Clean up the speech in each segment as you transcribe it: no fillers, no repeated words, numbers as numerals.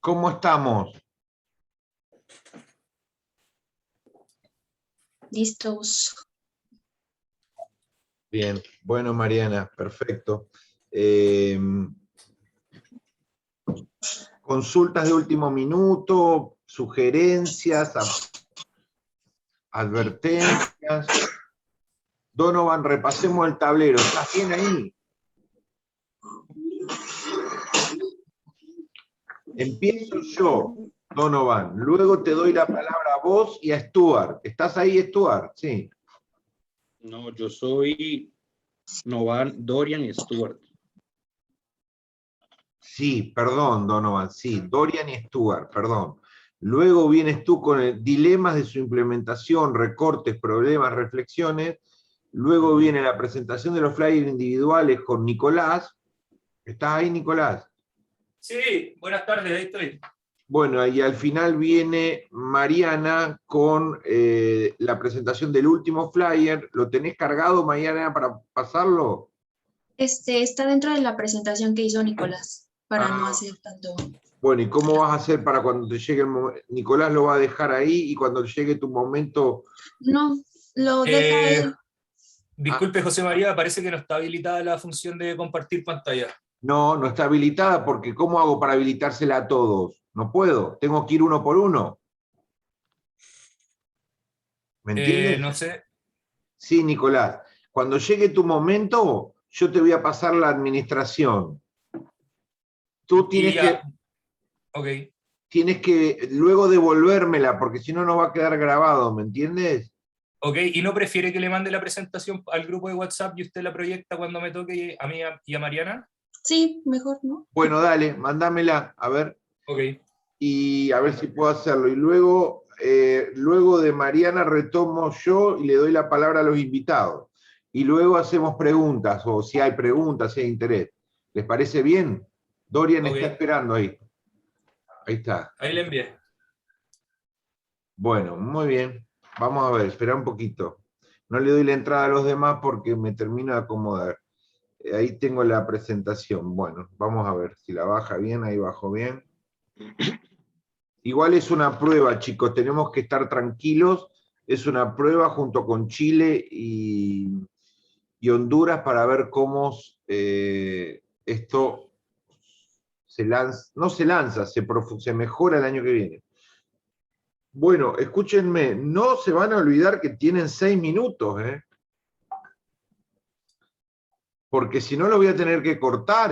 ¿Cómo estamos? Listos. Bien, bueno, Mariana, perfecto. Consultas de último minuto, sugerencias, advertencias. Donovan, repasemos el tablero. ¿Estás bien ahí? Empiezo yo, Donovan. Luego te doy la palabra a vos y a Stuart. ¿Estás ahí, Stuart? Sí. No, yo soy Dorian y Stuart. Sí, perdón, Donovan. Sí, Dorian y Stuart, perdón. Luego vienes tú con el dilemas de su implementación, recortes, problemas, reflexiones. Luego viene la presentación de los flyers individuales con Nicolás. ¿Estás ahí, Nicolás? Sí, buenas tardes, ahí estoy. Bueno, y al final viene Mariana con la presentación del último flyer. ¿Lo tenés cargado, Mariana, para pasarlo? Está dentro de la presentación que hizo Nicolás, para no hacer tanto. Bueno, ¿y cómo vas a hacer para cuando te llegue el momento? Nicolás lo va a dejar ahí y cuando llegue tu momento... No, lo deja él. Disculpe, José María, parece que no está habilitada la función de compartir pantalla. No, no está habilitada porque ¿cómo hago para habilitársela a todos? No puedo, tengo que ir uno por uno. ¿Me entiendes? No sé. Sí, Nicolás. Cuando llegue tu momento, yo te voy a pasar la administración. Tú Ok. tienes que luego devolvérmela, porque si no, no va a quedar grabado, ¿me entiendes? Ok, ¿y no prefiere que le mande la presentación al grupo de WhatsApp y usted la proyecta cuando me toque a mí y a Mariana? Sí, mejor, ¿no? Bueno, dale, mándamela, a ver. Ok. Y a ver si puedo hacerlo. Y luego de Mariana retomo yo y le doy la palabra a los invitados. Y luego hacemos preguntas, o si hay preguntas, si hay interés. ¿Les parece bien? Dorian Ok. está esperando ahí. Ahí está. Ahí le envié. Bueno, muy bien. Vamos a ver, espera un poquito. No le doy la entrada a los demás porque me termino de acomodar. Ahí tengo la presentación. Bueno, vamos a ver si la baja bien, ahí bajo bien. Igual es una prueba, chicos, tenemos que estar tranquilos. Es una prueba junto con Chile y Honduras para ver cómo esto se lanza, no se lanza, se mejora el año que viene. Bueno, escúchenme, no se van a olvidar que tienen 6 minutos, porque si no lo voy a tener que cortar,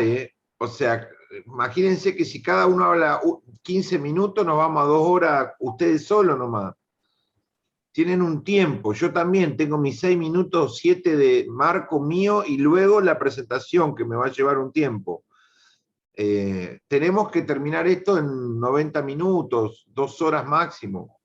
O sea, imagínense que si cada uno habla 15 minutos, nos vamos a 2 horas, ustedes solos nomás. Tienen un tiempo, yo también tengo mis 6 minutos, 7 de marco mío, y luego la presentación, que me va a llevar un tiempo. Tenemos que terminar esto en 90 minutos, 2 horas máximo.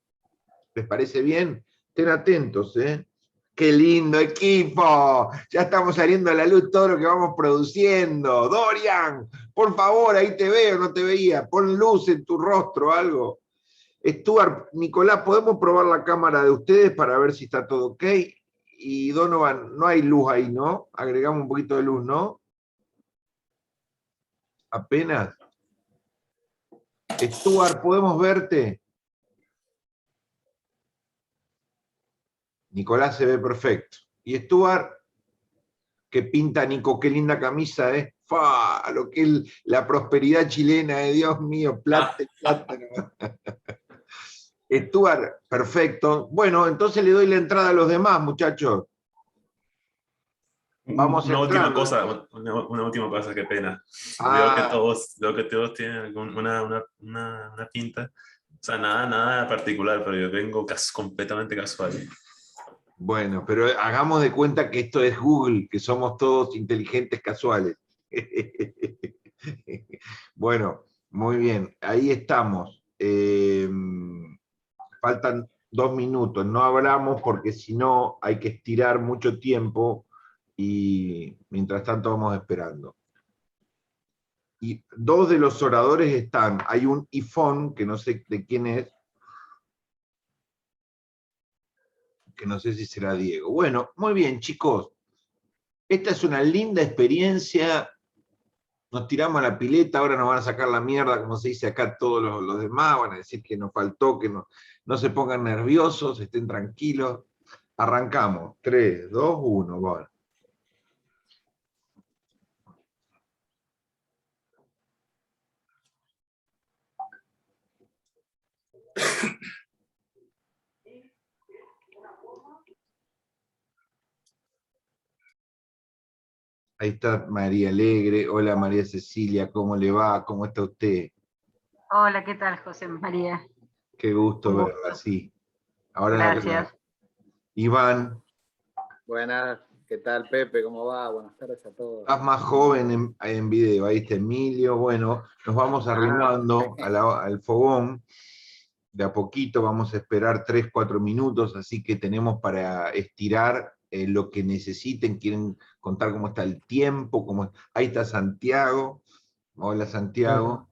¿Les parece bien? Estén atentos, ¿eh? ¡Qué lindo equipo! Ya estamos saliendo a la luz todo lo que vamos produciendo. Dorian, por favor, ahí te veo, no te veía. Pon luz en tu rostro, algo. Stuart, Nicolás, ¿podemos probar la cámara de ustedes para ver si está todo ok? Y Donovan, no hay luz ahí, ¿no? Agregamos un poquito de luz, ¿no? Apenas. Stuart, ¿podemos verte? Nicolás se ve perfecto. Y Stuart, que pinta Nico, qué linda camisa, ¿eh? ¡Fa! Lo que es la prosperidad chilena, Dios mío, plata, plata. Stuart, perfecto. Bueno, entonces le doy la entrada a los demás, muchachos. Vamos Una última entrando. cosa, una última cosa, qué pena. Ah. Veo que todos tienen una pinta. O sea, nada particular, pero yo vengo completamente casual. Bueno, pero hagamos de cuenta que esto es Google, que somos todos inteligentes casuales. Bueno, muy bien, ahí estamos. Faltan 2 minutos, no hablamos porque si no hay que estirar mucho tiempo y mientras tanto vamos esperando. Y 2 de los oradores están, hay un iPhone, que no sé de quién es, que no sé si será Diego. Bueno, muy bien, chicos. Esta es una linda experiencia nos tiramos a la pileta, ahora nos van a sacar la mierda, como se dice acá todos los demás, van a decir que nos faltó, que no se pongan nerviosos, estén tranquilos. Arrancamos. 3, 2, 1, bueno. Ahí está María Alegre. Hola María Cecilia, ¿cómo le va? ¿Cómo está usted? Hola, ¿qué tal, José María? Qué gusto Un verla, gusto. sí. Ahora la verdad. Gracias. Iván, Buenas, ¿qué tal Pepe? ¿Cómo va? Buenas tardes a todos. estás más joven en video, ahí está Emilio. Bueno, nos vamos arrimando al fogón. De a poquito vamos a esperar 3, 4 minutos, así que tenemos para estirar lo que necesiten. Quieren contar cómo está el tiempo, ahí está Santiago. Hola Santiago,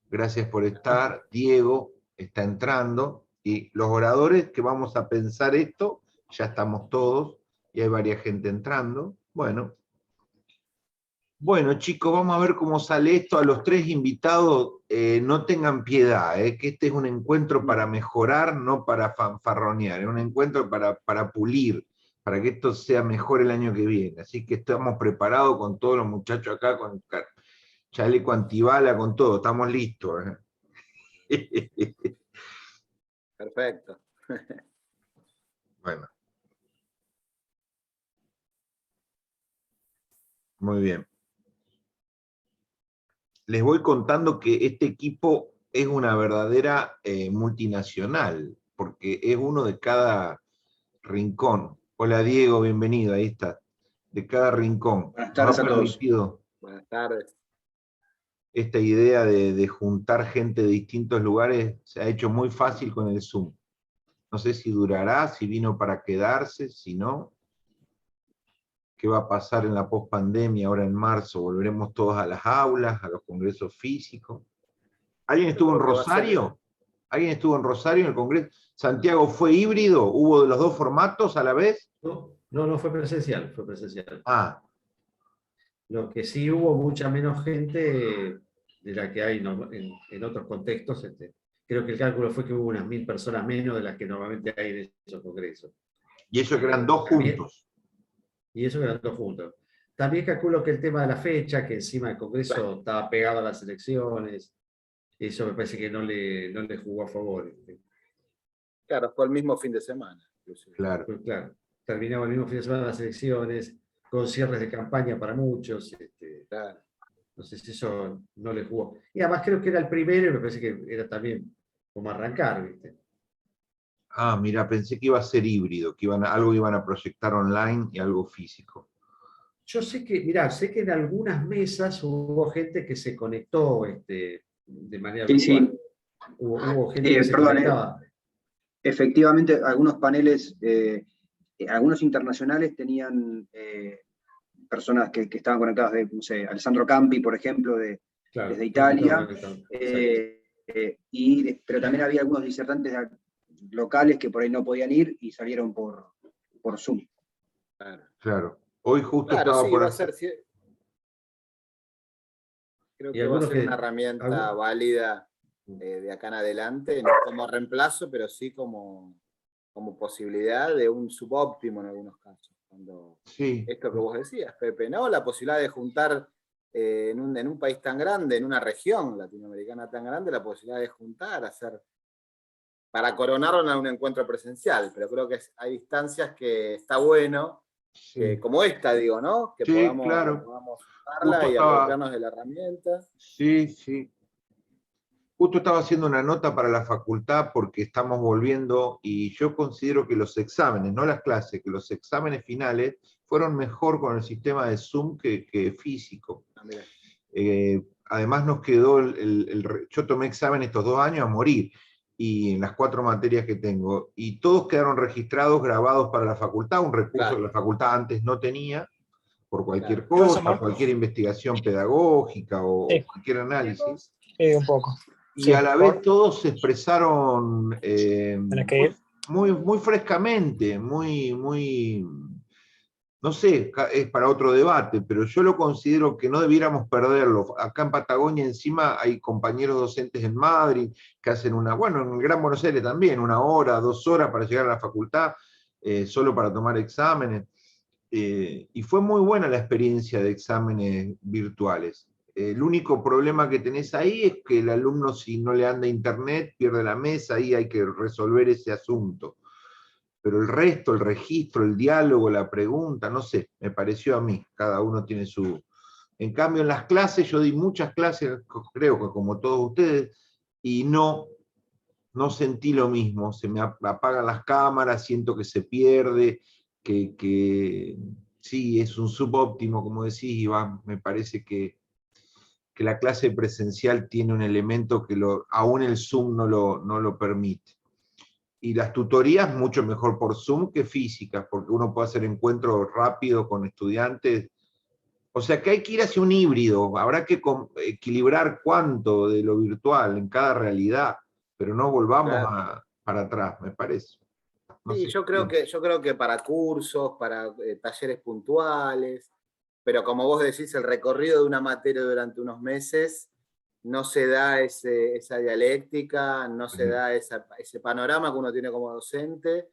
gracias por estar. Diego está entrando, y los oradores que vamos a pensar esto, ya estamos todos, y hay varias gente entrando. Bueno, chicos, vamos a ver cómo sale esto. A los 3 invitados, no tengan piedad, que este es un encuentro para mejorar, no para fanfarronear, es un encuentro para pulir, para que esto sea mejor el año que viene. Así que estamos preparados con todos los muchachos acá, con chaleco antibala, con todo, estamos listos. Perfecto. Bueno. Muy bien. Les voy contando que este equipo es una verdadera multinacional, porque es uno de cada rincón. Hola Diego, bienvenido, ahí está. De cada rincón. Buenas tardes a todos. Buenas tardes. Esta idea de juntar gente de distintos lugares se ha hecho muy fácil con el Zoom. No sé si durará, si vino para quedarse, si no. ¿Qué va a pasar en la pospandemia ahora en marzo? ¿Volveremos todos a las aulas, a los congresos físicos? ¿Alguien estuvo en Rosario? ¿Alguien estuvo en Rosario en el congreso? ¿Santiago fue híbrido? ¿Hubo de los dos formatos a la vez? No, fue presencial, fue presencial. Ah. Lo que sí hubo mucha menos gente de la que hay en otros contextos. Creo que el cálculo fue que hubo unas 1000 personas menos de las que normalmente hay en esos congresos. Y eso que eran 2 juntos. Y eso que eran 2 juntos. También calculo que el tema de la fecha, que encima el congreso estaba pegado a las elecciones, eso me parece que no le jugó a favor. Claro, fue el mismo fin de semana. Inclusive. Claro. Pues claro, terminaba el mismo fin de semana las elecciones, con cierres de campaña para muchos. Claro. Entonces eso no le jugó. Y además creo que era el primero, y me parece que era también como arrancar, ¿viste? Ah, mira, pensé que iba a ser híbrido, que algo iban a proyectar online y algo físico. Yo sé que, mirá, sé que en algunas mesas hubo gente que se conectó de manera virtual. Sí. Hubo gente que se conectaba. Efectivamente, algunos paneles, algunos internacionales tenían personas que estaban conectadas no sé, Alessandro Campi, por ejemplo, desde Italia, pero también había algunos disertantes locales que por ahí no podían ir y salieron por Zoom. Claro. Hoy justo estaba por... Creo que va a ser una herramienta válida de acá en adelante, no como reemplazo, pero sí como posibilidad de un subóptimo en algunos casos. Cuando esto que vos decías, Pepe, ¿no? La posibilidad de juntar en un país tan grande, en una región latinoamericana tan grande, la posibilidad de juntar, para coronarlo en un encuentro presencial, pero creo que hay distancias que está bueno, como esta, digo, ¿no? Que podamos usarla y apropiarnos de la herramienta. Sí, sí. Justo estaba haciendo una nota para la facultad porque estamos volviendo, y yo considero que los exámenes, no las clases, que los exámenes finales fueron mejor con el sistema de Zoom que físico. Además nos quedó, yo tomé examen estos 2 años a morir, y en las 4 materias que tengo, y todos quedaron registrados, grabados para la facultad, un recurso que la facultad antes no tenía, por cualquier cosa, cualquier investigación pedagógica o cualquier análisis. Un poco. Y a la vez todos se expresaron muy frescamente, muy no sé, es para otro debate, pero yo lo considero que no debiéramos perderlo. Acá en Patagonia encima hay compañeros docentes en Madrid que hacen bueno, en el Gran Buenos Aires también, 1 hora, 2 horas para llegar a la facultad, solo para tomar exámenes. Y fue muy buena la experiencia de exámenes virtuales. El único problema que tenés ahí es que el alumno, si no le anda internet, pierde la mesa, ahí hay que resolver ese asunto. Pero el resto, el registro, el diálogo, la pregunta, no sé, me pareció a mí, cada uno tiene su... En cambio, en las clases, yo di muchas clases, creo que como todos ustedes, y no sentí lo mismo, se me apagan las cámaras, siento que se pierde, que sí, es un subóptimo, como decís, Iván, me parece que la clase presencial tiene un elemento que aún el Zoom no lo permite. Y las tutorías mucho mejor por Zoom que físicas, porque uno puede hacer encuentros rápidos con estudiantes. O sea que hay que ir hacia un híbrido, habrá que equilibrar cuánto de lo virtual en cada realidad, pero no volvamos para atrás, me parece. No Sí, sé, yo creo que para cursos, para talleres puntuales, pero como vos decís, el recorrido de una materia durante unos meses no se da esa dialéctica, no se da ese panorama que uno tiene como docente,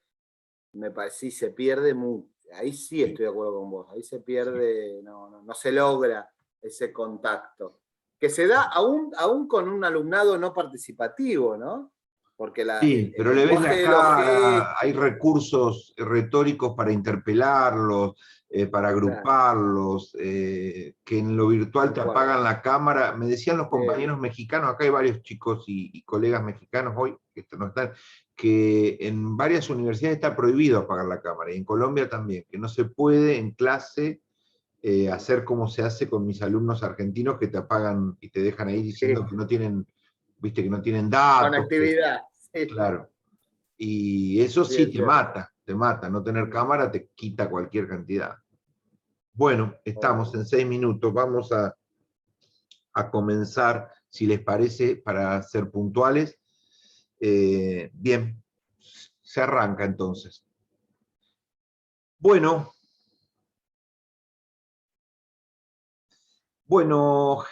me parece, sí, se pierde mucho. Ahí sí estoy de acuerdo con vos, ahí se pierde, no se logra ese contacto, que se da aún con un alumnado no participativo, ¿no? Porque sí, pero le ves la cara, hay recursos retóricos para interpelarlos, para agruparlos, que en lo virtual te apagan la cámara. Me decían los compañeros mexicanos, acá hay varios chicos y colegas mexicanos hoy, que no están, que en varias universidades está prohibido apagar la cámara, y en Colombia también, que no se puede en clase hacer como se hace con mis alumnos argentinos que te apagan y te dejan ahí diciendo que no tienen, viste, que no tienen datos. Conectividad. Claro. Y eso sí te mata. No tener cámara te quita cualquier cantidad. Bueno, estamos en 6 minutos. Vamos a comenzar, si les parece, para ser puntuales. Bien, se arranca entonces. Bueno,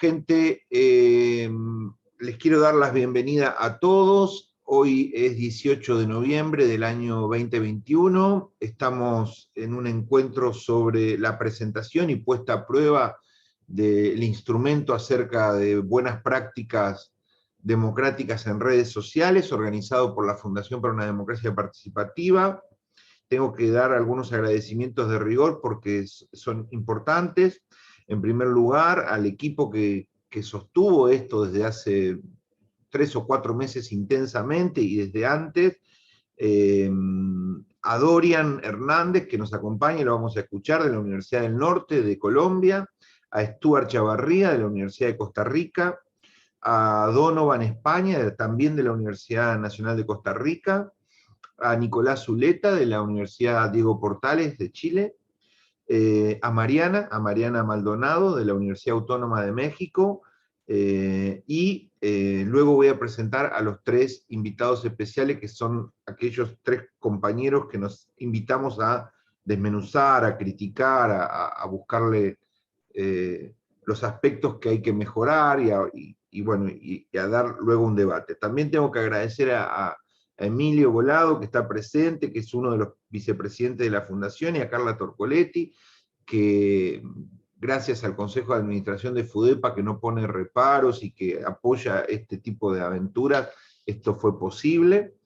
gente, les quiero dar la bienvenida a todos. Hoy es 18 de noviembre del año 2021. Estamos en un encuentro sobre la presentación y puesta a prueba del instrumento acerca de buenas prácticas democráticas en redes sociales, organizado por la Fundación para una Democracia Participativa. Tengo que dar algunos agradecimientos de rigor porque son importantes. En primer lugar, al equipo que sostuvo esto desde hace 3 o 4 meses intensamente y desde antes, a Dorian Hernández, que nos acompaña, lo vamos a escuchar, de la Universidad del Norte de Colombia, a Stuart Chavarría, de la Universidad de Costa Rica, a Donovan España, también de la Universidad Nacional de Costa Rica, a Nicolás Zuleta, de la Universidad Diego Portales de Chile, a Mariana Maldonado, de la Universidad Autónoma de México, y luego voy a presentar a los 3 invitados especiales, que son aquellos 3 compañeros que nos invitamos a desmenuzar, a criticar, a buscarle los aspectos que hay que mejorar y a dar luego un debate. También tengo que agradecer a Emilio Volado, que está presente, que es uno de los vicepresidentes de la Fundación, y a Carla Torcoletti, que gracias al Consejo de Administración de FUDEPA, que no pone reparos y que apoya este tipo de aventuras, esto fue posible.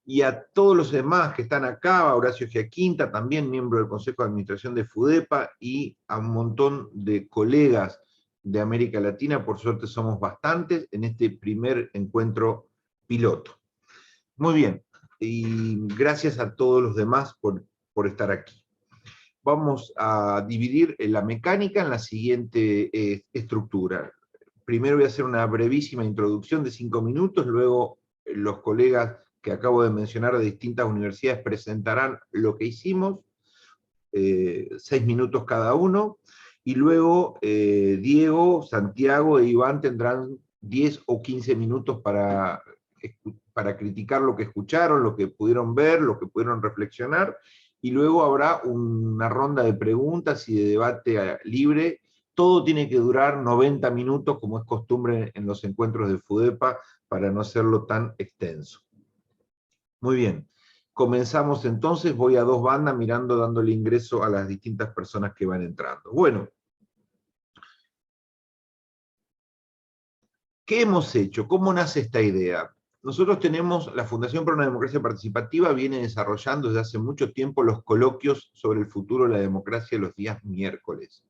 Y a todos los demás que están acá, a Horacio Giaquinta, también miembro del Consejo de Administración de FUDEPA, y a un montón de colegas de América Latina, por suerte somos bastantes, en este primer encuentro piloto. Muy bien, y gracias a todos los demás por estar aquí. Vamos a dividir la mecánica en la siguiente estructura. Primero voy a hacer una brevísima introducción de 5 minutos, luego los colegas que acabo de mencionar de distintas universidades presentarán lo que hicimos, 6 minutos cada uno, y luego Diego, Santiago e Iván tendrán 10 o 15 minutos para criticar lo que escucharon, lo que pudieron ver, lo que pudieron reflexionar, y luego habrá una ronda de preguntas y de debate libre. Todo tiene que durar 90 minutos, como es costumbre en los encuentros de FUDEPA, para no hacerlo tan extenso. Muy bien, comenzamos entonces, voy a dos bandas mirando, dándole ingreso a las distintas personas que van entrando. Bueno, ¿qué hemos hecho? ¿Cómo nace esta idea? Nosotros tenemos, la Fundación para una Democracia Participativa viene desarrollando desde hace mucho tiempo los coloquios sobre el futuro de la democracia los días miércoles.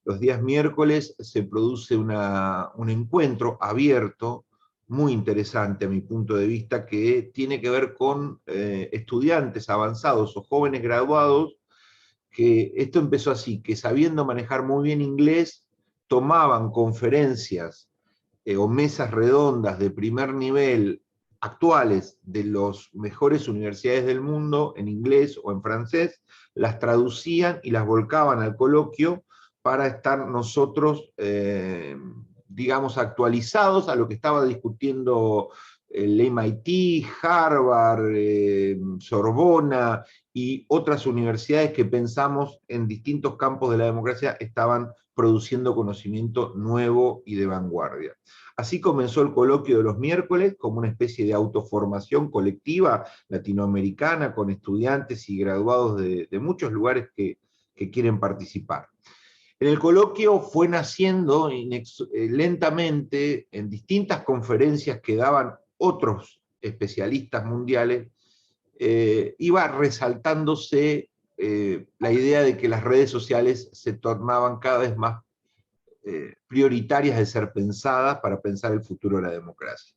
Los días miércoles se produce un encuentro abierto, muy interesante a mi punto de vista, que tiene que ver con estudiantes avanzados o jóvenes graduados, que esto empezó así, que sabiendo manejar muy bien inglés, tomaban conferencias o mesas redondas de primer nivel actuales de las mejores universidades del mundo, en inglés o en francés, las traducían y las volcaban al coloquio para estar nosotros, digamos, actualizados a lo que estaba discutiendo el MIT, Harvard, Sorbona y otras universidades que pensamos en distintos campos de la democracia estaban produciendo conocimiento nuevo y de vanguardia. Así comenzó el coloquio de los miércoles como una especie de autoformación colectiva latinoamericana con estudiantes y graduados de muchos lugares que quieren participar. En el coloquio fue naciendo lentamente en distintas conferencias que daban otros especialistas mundiales, iba resaltándose la idea de que las redes sociales se tornaban cada vez más prioritarias de ser pensadas para pensar el futuro de la democracia.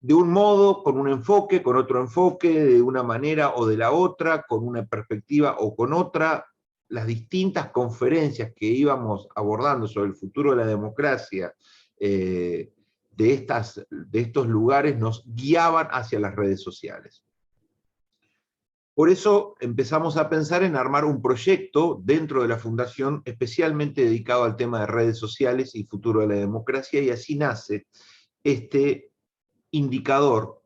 De un modo, con un enfoque, con otro enfoque, de una manera o de la otra, con una perspectiva o con otra, las distintas conferencias que íbamos abordando sobre el futuro de la democracia de estos lugares nos guiaban hacia las redes sociales. Por eso empezamos a pensar en armar un proyecto dentro de la Fundación especialmente dedicado al tema de redes sociales y futuro de la democracia, y así nace este indicador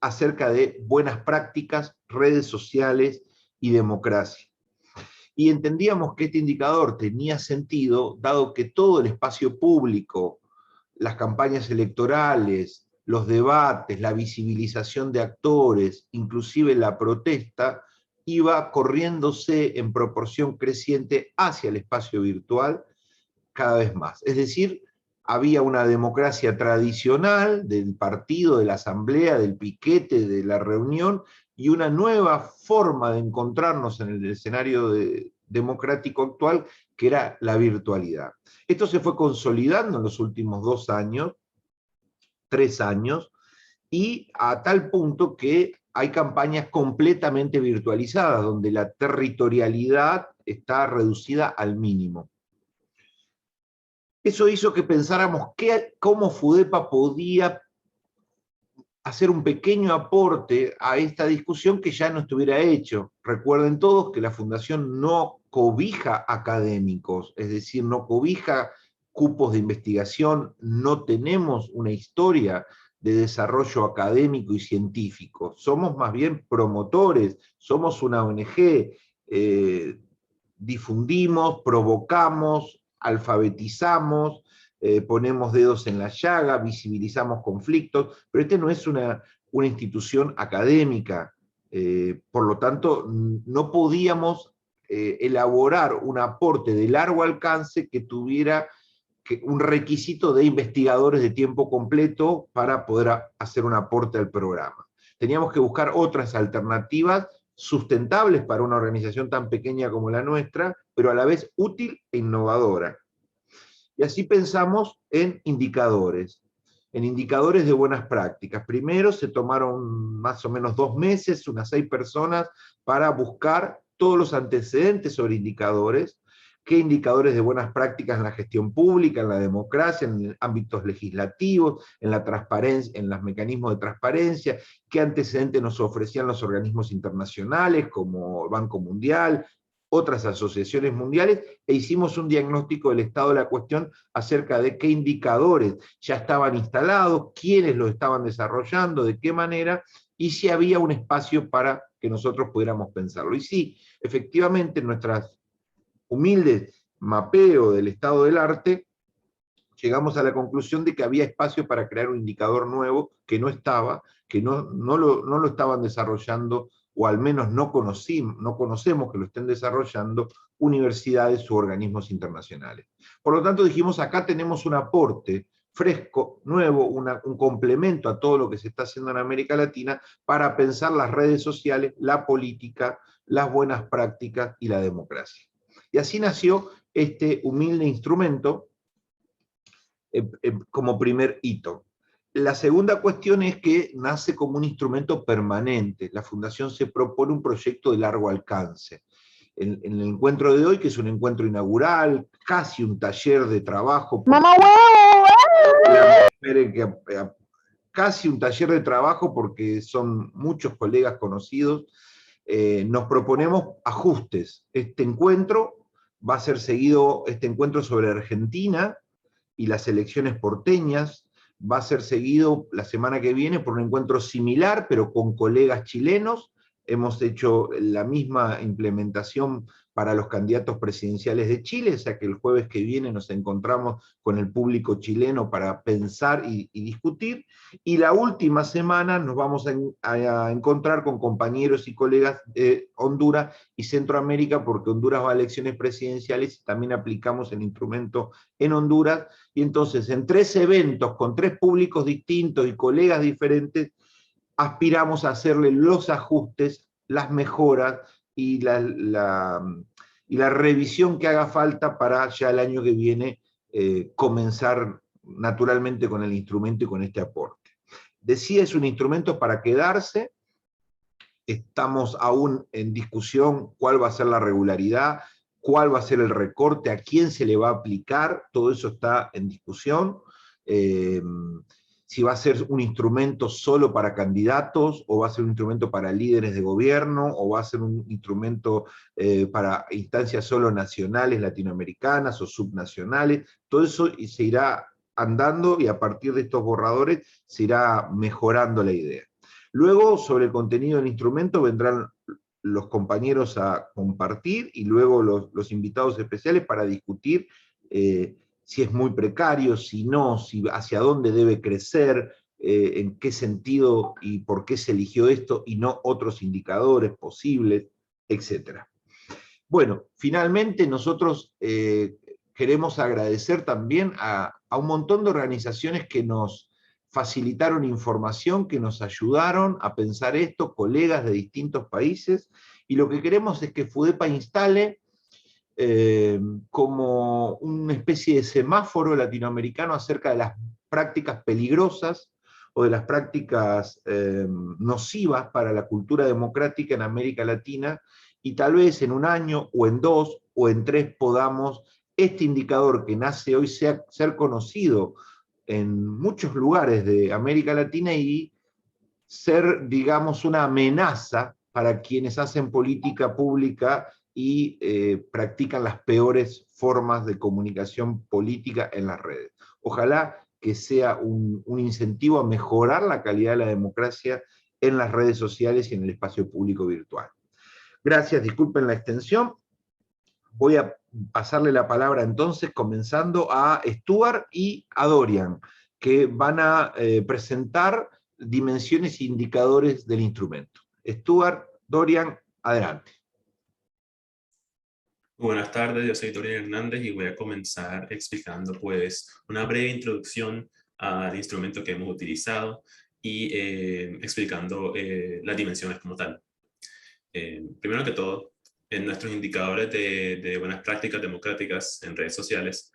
acerca de buenas prácticas, redes sociales y democracia. Y entendíamos que este indicador tenía sentido, dado que todo el espacio público, las campañas electorales, los debates, la visibilización de actores, inclusive la protesta, iba corriéndose en proporción creciente hacia el espacio virtual cada vez más. Es decir, había una democracia tradicional del partido, de la asamblea, del piquete, de la reunión, y una nueva forma de encontrarnos en el escenario democrático actual, que era la virtualidad. Esto se fue consolidando en los últimos 2 años, 3 años, y a tal punto que hay campañas completamente virtualizadas, donde la territorialidad está reducida al mínimo. Eso hizo que pensáramos cómo FUDEPA podía hacer un pequeño aporte a esta discusión que ya no estuviera hecho. Recuerden todos que la Fundación no cobija académicos, es decir, no cobija cupos de investigación, no tenemos una historia de desarrollo académico y científico, somos más bien promotores, somos una ONG, difundimos, provocamos, alfabetizamos, ponemos dedos en la llaga, visibilizamos conflictos, pero no es una institución académica, por lo tanto no podíamos elaborar un aporte de largo alcance que tuviera un requisito de investigadores de tiempo completo para poder hacer un aporte al programa. Teníamos que buscar otras alternativas sustentables para una organización tan pequeña como la nuestra, pero a la vez útil e innovadora. Y así pensamos en indicadores de buenas prácticas. Primero se tomaron más o menos 2 meses, unas 6 personas, para buscar todos los antecedentes sobre indicadores, qué indicadores de buenas prácticas en la gestión pública, en la democracia, en ámbitos legislativos, en la transparencia, en los mecanismos de transparencia, qué antecedentes nos ofrecían los organismos internacionales como el Banco Mundial, otras asociaciones mundiales, e hicimos un diagnóstico del estado de la cuestión acerca de qué indicadores ya estaban instalados, quiénes los estaban desarrollando, de qué manera, y si había un espacio para que nosotros pudiéramos pensarlo. Y sí, efectivamente, en nuestras humildes mapeo del estado del arte, llegamos a la conclusión de que había espacio para crear un indicador nuevo que no estaba, que no lo estaban desarrollando, o al menos no conocemos que lo estén desarrollando universidades u organismos internacionales. Por lo tanto, dijimos, acá tenemos un aporte fresco, nuevo, un complemento a todo lo que se está haciendo en América Latina para pensar las redes sociales, la política, las buenas prácticas y la democracia. Y así nació este humilde instrumento como primer hito. La segunda cuestión es que nace como un instrumento permanente. La Fundación se propone un proyecto de largo alcance. En el encuentro de hoy, que es un encuentro inaugural, casi un taller de trabajo. ¡Mamá huevo! Casi un taller de trabajo porque son muchos colegas conocidos. Nos proponemos ajustes. Este encuentro va a ser seguido, este encuentro sobre Argentina y las elecciones porteñas, va a ser seguido la semana que viene por un encuentro similar, pero con colegas chilenos. Hemos hecho la misma implementación para los candidatos presidenciales de Chile, o sea que el jueves que viene nos encontramos con el público chileno para pensar y discutir, y la última semana nos vamos a encontrar con compañeros y colegas de Honduras y Centroamérica, porque Honduras va a elecciones presidenciales y también aplicamos el instrumento en Honduras, y entonces en 3 eventos con 3 públicos distintos y colegas diferentes, aspiramos a hacerle los ajustes, las mejoras y la revisión que haga falta para ya el año que viene comenzar naturalmente con el instrumento y con este aporte. Decía, es un instrumento para quedarse, estamos aún en discusión cuál va a ser la regularidad, cuál va a ser el recorte, a quién se le va a aplicar, todo eso está en discusión. Si va a ser un instrumento solo para candidatos, o va a ser un instrumento para líderes de gobierno, o va a ser un instrumento para instancias solo nacionales, latinoamericanas o subnacionales, todo eso se irá andando y a partir de estos borradores se irá mejorando la idea. Luego, sobre el contenido del instrumento, vendrán los compañeros a compartir y luego los invitados especiales para discutir si es muy precario, si no, si hacia dónde debe crecer, en qué sentido y por qué se eligió esto y no otros indicadores posibles, etc. Bueno, finalmente nosotros queremos agradecer también a un montón de organizaciones que nos facilitaron información, que nos ayudaron a pensar esto, colegas de distintos países, y lo que queremos es que FUDEPA instale como una especie de semáforo latinoamericano acerca de las prácticas peligrosas o de las prácticas nocivas para la cultura democrática en América Latina, y tal vez en un año, o en 2, o en 3 podamos este indicador que nace hoy ser conocido en muchos lugares de América Latina y ser, digamos, una amenaza para quienes hacen política pública y practican las peores formas de comunicación política en las redes. Ojalá que sea un incentivo a mejorar la calidad de la democracia en las redes sociales y en el espacio público virtual. Gracias, disculpen la extensión. Voy a pasarle la palabra entonces, comenzando a Stuart y a Dorian, que van a presentar dimensiones e indicadores del instrumento. Stuart, Dorian, adelante. Buenas tardes, yo soy Dorian Hernández y voy a comenzar explicando pues una breve introducción al instrumento que hemos utilizado y explicando las dimensiones como tal. Primero que todo, en nuestros indicadores de buenas prácticas democráticas en redes sociales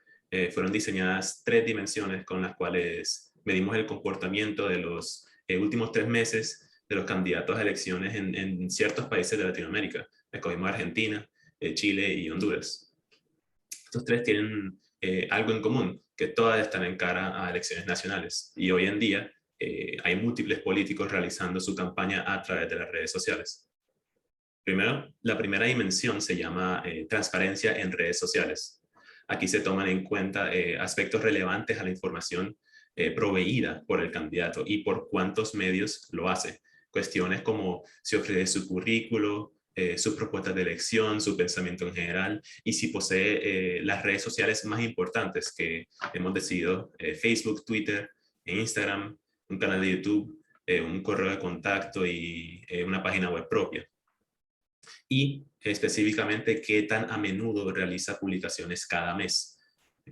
fueron diseñadas 3 dimensiones con las cuales medimos el comportamiento de los últimos 3 meses de los candidatos a elecciones en ciertos países de Latinoamérica. Escogimos Argentina, Chile y Honduras. Estos 3 tienen algo en común, que todas están en cara a elecciones nacionales. Y hoy en día hay múltiples políticos realizando su campaña a través de las redes sociales. Primero, la primera dimensión se llama transparencia en redes sociales. Aquí se toman en cuenta aspectos relevantes a la información proveída por el candidato y por cuántos medios lo hace, cuestiones como si ofrece su currículo, sus propuestas de elección, su pensamiento en general, y si posee las redes sociales más importantes que hemos decidido, Facebook, Twitter, Instagram, un canal de YouTube, un correo de contacto y una página web propia. Y específicamente qué tan a menudo realiza publicaciones cada mes.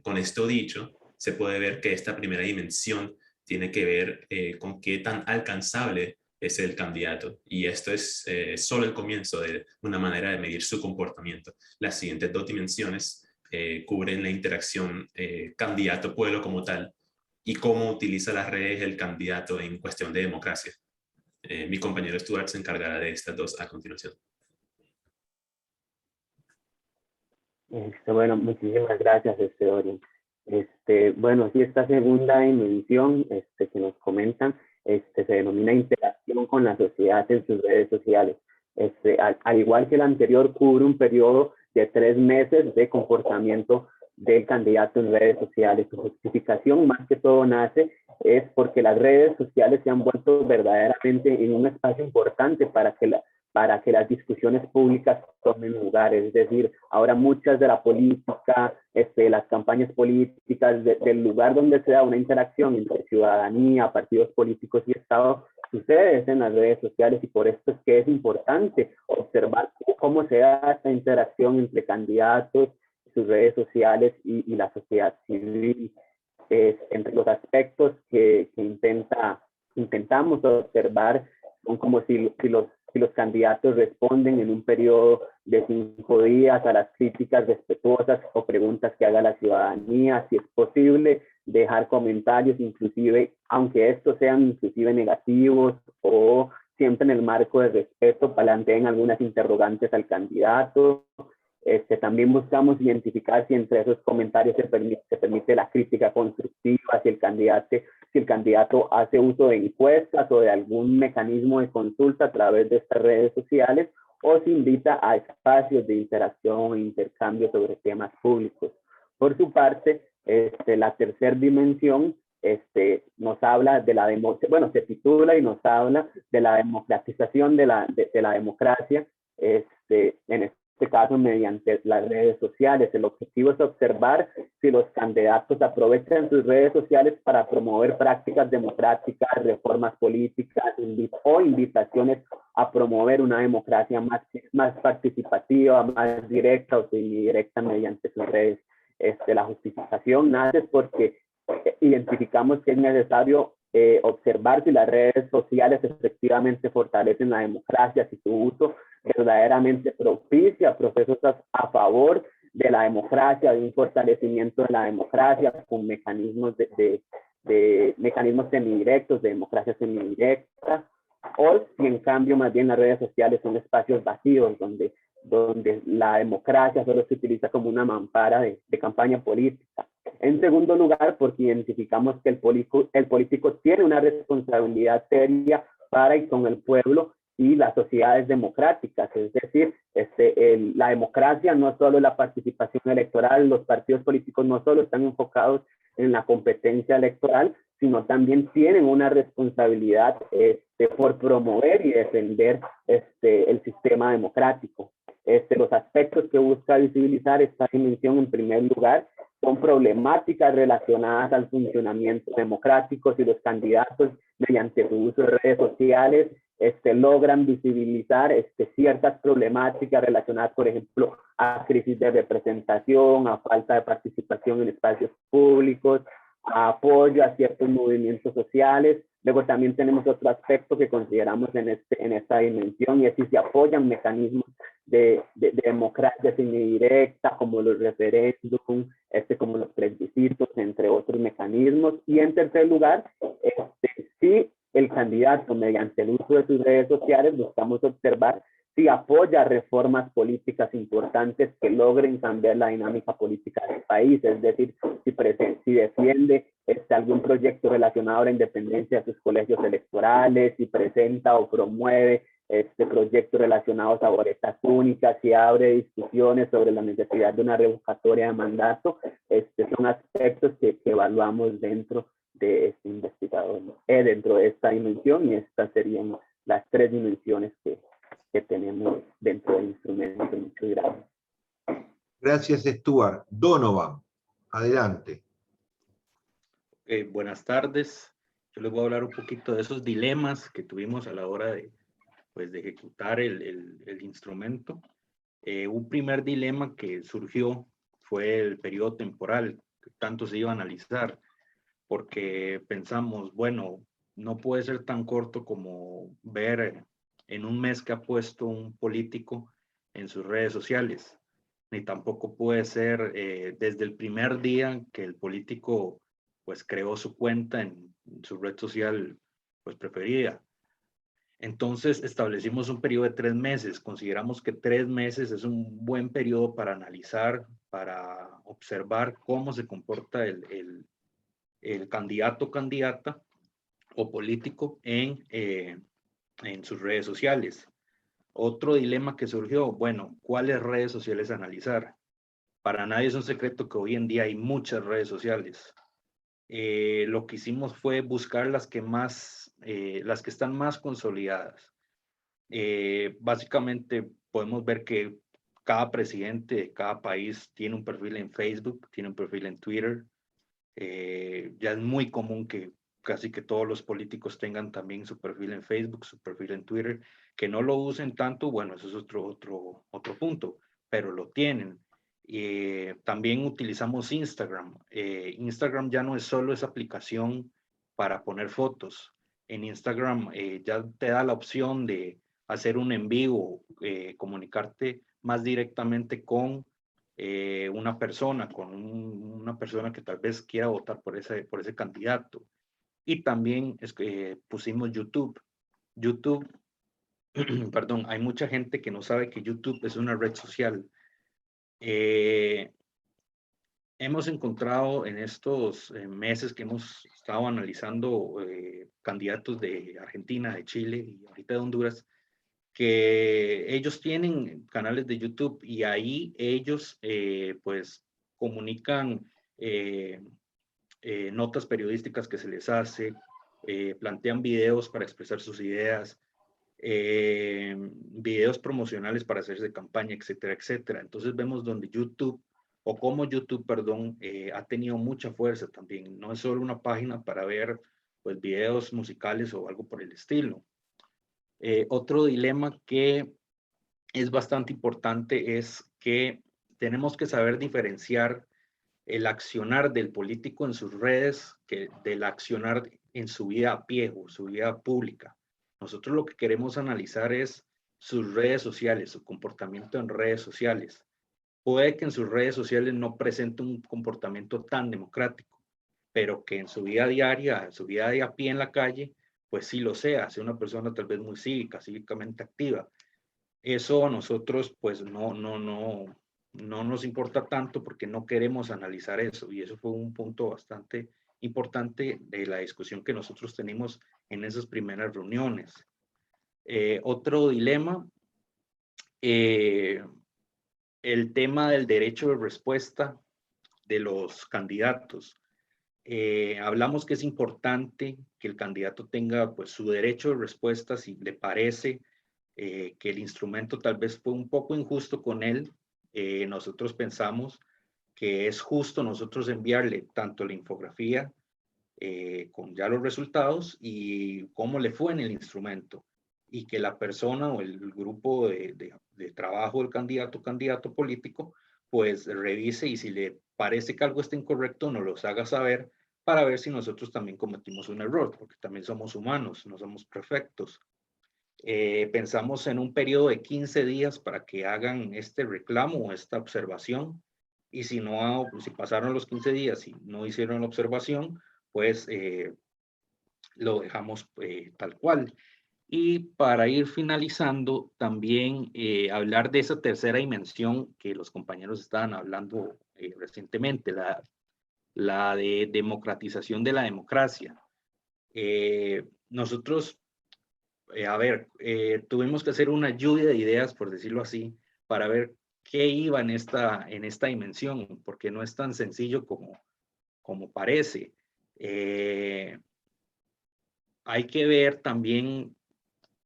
Con esto dicho, se puede ver que esta primera dimensión tiene que ver con qué tan alcanzable es el candidato. Y esto es solo el comienzo de una manera de medir su comportamiento. Las siguientes dos dimensiones cubren la interacción candidato-pueblo como tal y cómo utiliza las redes el candidato en cuestión de democracia. Mi compañero Stuart se encargará de estas dos a continuación. Bueno, muchísimas gracias, Dorian. Bueno, sí, esta segunda dimensión que nos comentan se denomina interacción con la sociedad en sus redes sociales. Al igual que el anterior, cubre un periodo de 3 meses de comportamiento del candidato en redes sociales. Su justificación, más que todo, nace es porque las redes sociales se han vuelto verdaderamente en un espacio importante para que las discusiones públicas tomen lugar. Es decir, ahora muchas de la política, las campañas políticas, del lugar donde se da una interacción entre ciudadanía, partidos políticos y Estado, sucede en las redes sociales, y por esto es que es importante observar cómo se da esta interacción entre candidatos, sus redes sociales y la sociedad civil. Entre los aspectos que intentamos observar son como si los candidatos responden en un periodo de 5 días a las críticas respetuosas o preguntas que haga la ciudadanía, si es posible dejar comentarios, inclusive, aunque estos sean inclusive negativos o siempre en el marco de respeto, planteen algunas interrogantes al candidato. También buscamos identificar si entre esos comentarios se permite la crítica constructiva, si el candidato hace uso de encuestas o de algún mecanismo de consulta a través de estas redes sociales, o se invita a espacios de interacción e intercambio sobre temas públicos. Por su parte, la tercera dimensión nos habla de la se titula y nos habla de la democratización de la democracia, en este caso mediante las redes sociales. El objetivo es observar si los candidatos aprovechan sus redes sociales para promover prácticas democráticas, reformas políticas o invitaciones a promover una democracia más participativa, más directa o semidirecta mediante sus redes. La justificación nace porque identificamos que es necesario observar si las redes sociales efectivamente fortalecen la democracia, si su uso verdaderamente propicia procesos a favor de la democracia, de un fortalecimiento de la democracia con mecanismos mecanismos semidirectos, de democracia semidirecta, o si en cambio más bien las redes sociales son espacios vacíos donde la democracia solo se utiliza como una mampara de campaña política. En segundo lugar, porque identificamos que el político tiene una responsabilidad seria para y con el pueblo y las sociedades democráticas. Es decir, la democracia no solo la participación electoral, los partidos políticos no solo están enfocados en la competencia electoral, sino también tienen una responsabilidad por promover y defender el sistema democrático. Los aspectos que busca visibilizar esta dimensión, en primer lugar, son problemáticas relacionadas al funcionamiento democrático. Si los candidatos, mediante su uso de redes sociales, logran visibilizar ciertas problemáticas relacionadas, por ejemplo, a crisis de representación, a falta de participación en espacios públicos, a apoyo a ciertos movimientos sociales. Luego también tenemos otro aspecto que consideramos en esta dimensión, y es si se apoyan mecanismos de democracia semidirecta, como los referéndums, como los plebiscitos, entre otros mecanismos. Y en tercer lugar, si el candidato, mediante el uso de sus redes sociales, buscamos observar si apoya reformas políticas importantes que logren cambiar la dinámica política del país, es decir, si defiende algún proyecto relacionado a la independencia de sus colegios electorales, si presenta o promueve proyectos relacionados a boletas únicas, si abre discusiones sobre la necesidad de una revocatoria de mandato. Son aspectos que evaluamos dentro de este investigador, dentro de esta dimensión, y estas serían las tres dimensiones que tenemos dentro del instrumento. Muchas gracias. Gracias, Stuart. Donovan, adelante. Buenas tardes. Yo les voy a hablar un poquito de esos dilemas que tuvimos a la hora de ejecutar el instrumento. Un primer dilema que surgió fue el periodo temporal, que tanto se iba a analizar, porque pensamos, bueno, no puede ser tan corto como ver en un mes que ha puesto un político en sus redes sociales, ni tampoco puede ser desde el primer día que el político pues creó su cuenta en su red social pues preferida. Entonces establecimos un periodo de 3 meses. Consideramos que 3 meses es un buen periodo para analizar, para observar cómo se comporta el candidato o candidata o político en sus redes sociales. Otro dilema que surgió, bueno, ¿cuáles redes sociales analizar? Para nadie es un secreto que hoy en día hay muchas redes sociales. Lo que hicimos fue buscar las que están más consolidadas. Básicamente podemos ver que cada presidente de cada país tiene un perfil en Facebook, tiene un perfil en Twitter. Ya es muy común que casi que todos los políticos tengan también su perfil en Facebook, su perfil en Twitter. Que no lo usen tanto, bueno, eso es otro punto, pero lo tienen. También utilizamos Instagram. Instagram ya no es solo esa aplicación para poner fotos. En Instagram ya te da la opción de hacer un en vivo, comunicarte más directamente con una persona, una persona que tal vez quiera votar por ese candidato. Y también pusimos YouTube. YouTube, perdón, hay mucha gente que no sabe que YouTube es una red social. Hemos encontrado en estos meses que hemos estado analizando candidatos de Argentina, de Chile y ahorita de Honduras, que ellos tienen canales de YouTube y ahí ellos pues comunican notas periodísticas que se les hace, plantean videos para expresar sus ideas, videos promocionales para hacerse campaña, etcétera, etcétera. Entonces vemos donde YouTube, o como YouTube, perdón, ha tenido mucha fuerza también. No es solo una página para ver pues videos musicales o algo por el estilo. Otro dilema que es bastante importante es que tenemos que saber diferenciar el accionar del político en sus redes del accionar en su vida a pie o su vida pública. Nosotros lo que queremos analizar es sus redes sociales, su comportamiento en redes sociales. Puede que en sus redes sociales no presente un comportamiento tan democrático, pero que en su vida diaria, en su vida de a pie en la calle, pues sí lo sea una persona tal vez muy cívicamente activa. Eso a nosotros pues no nos importa tanto porque no queremos analizar eso, y eso fue un punto bastante importante de la discusión que nosotros tenemos en esas primeras reuniones. Otro dilema, el tema del derecho de respuesta de los candidatos. Hablamos que es importante que el candidato tenga pues su derecho de respuesta si le parece que el instrumento tal vez fue un poco injusto con él. Nosotros pensamos que es justo nosotros enviarle tanto la infografía con ya los resultados y cómo le fue en el instrumento, y que la persona o el grupo de trabajo del candidato político pues revise, y si le parece que algo está incorrecto nos los haga saber para ver si nosotros también cometimos un error, porque también somos humanos, no somos perfectos. Pensamos en un periodo de 15 días para que hagan este reclamo o esta observación, y si pasaron los 15 días y no hicieron la observación, pues lo dejamos tal cual. Y para ir finalizando, también hablar de esa tercera dimensión que los compañeros estaban hablando recientemente, la de democratización de la democracia. Nosotros tuvimos que hacer una lluvia de ideas, por decirlo así, para ver qué iba en esta dimensión, porque no es tan sencillo como parece. Hay que ver también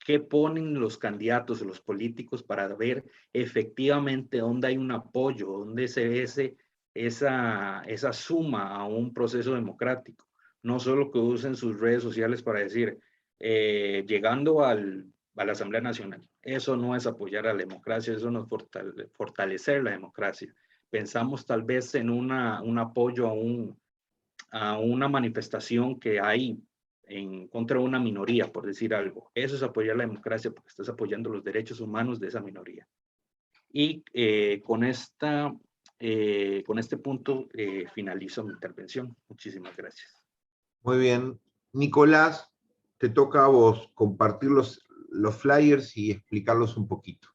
qué ponen los candidatos, los políticos, para ver efectivamente dónde hay un apoyo, dónde se ve esa suma a un proceso democrático. No solo que usen sus redes sociales para decir, llegando a la Asamblea Nacional. Eso no es apoyar a la democracia, eso no es fortalecer la democracia. Pensamos tal vez en un apoyo a una manifestación que hay en contra de una minoría, por decir algo. Eso es apoyar la democracia, porque estás apoyando los derechos humanos de esa minoría. Y con este punto finalizo mi intervención. Muchísimas gracias. Muy bien. Nicolás, te toca a vos compartir los flyers y explicarlos un poquito.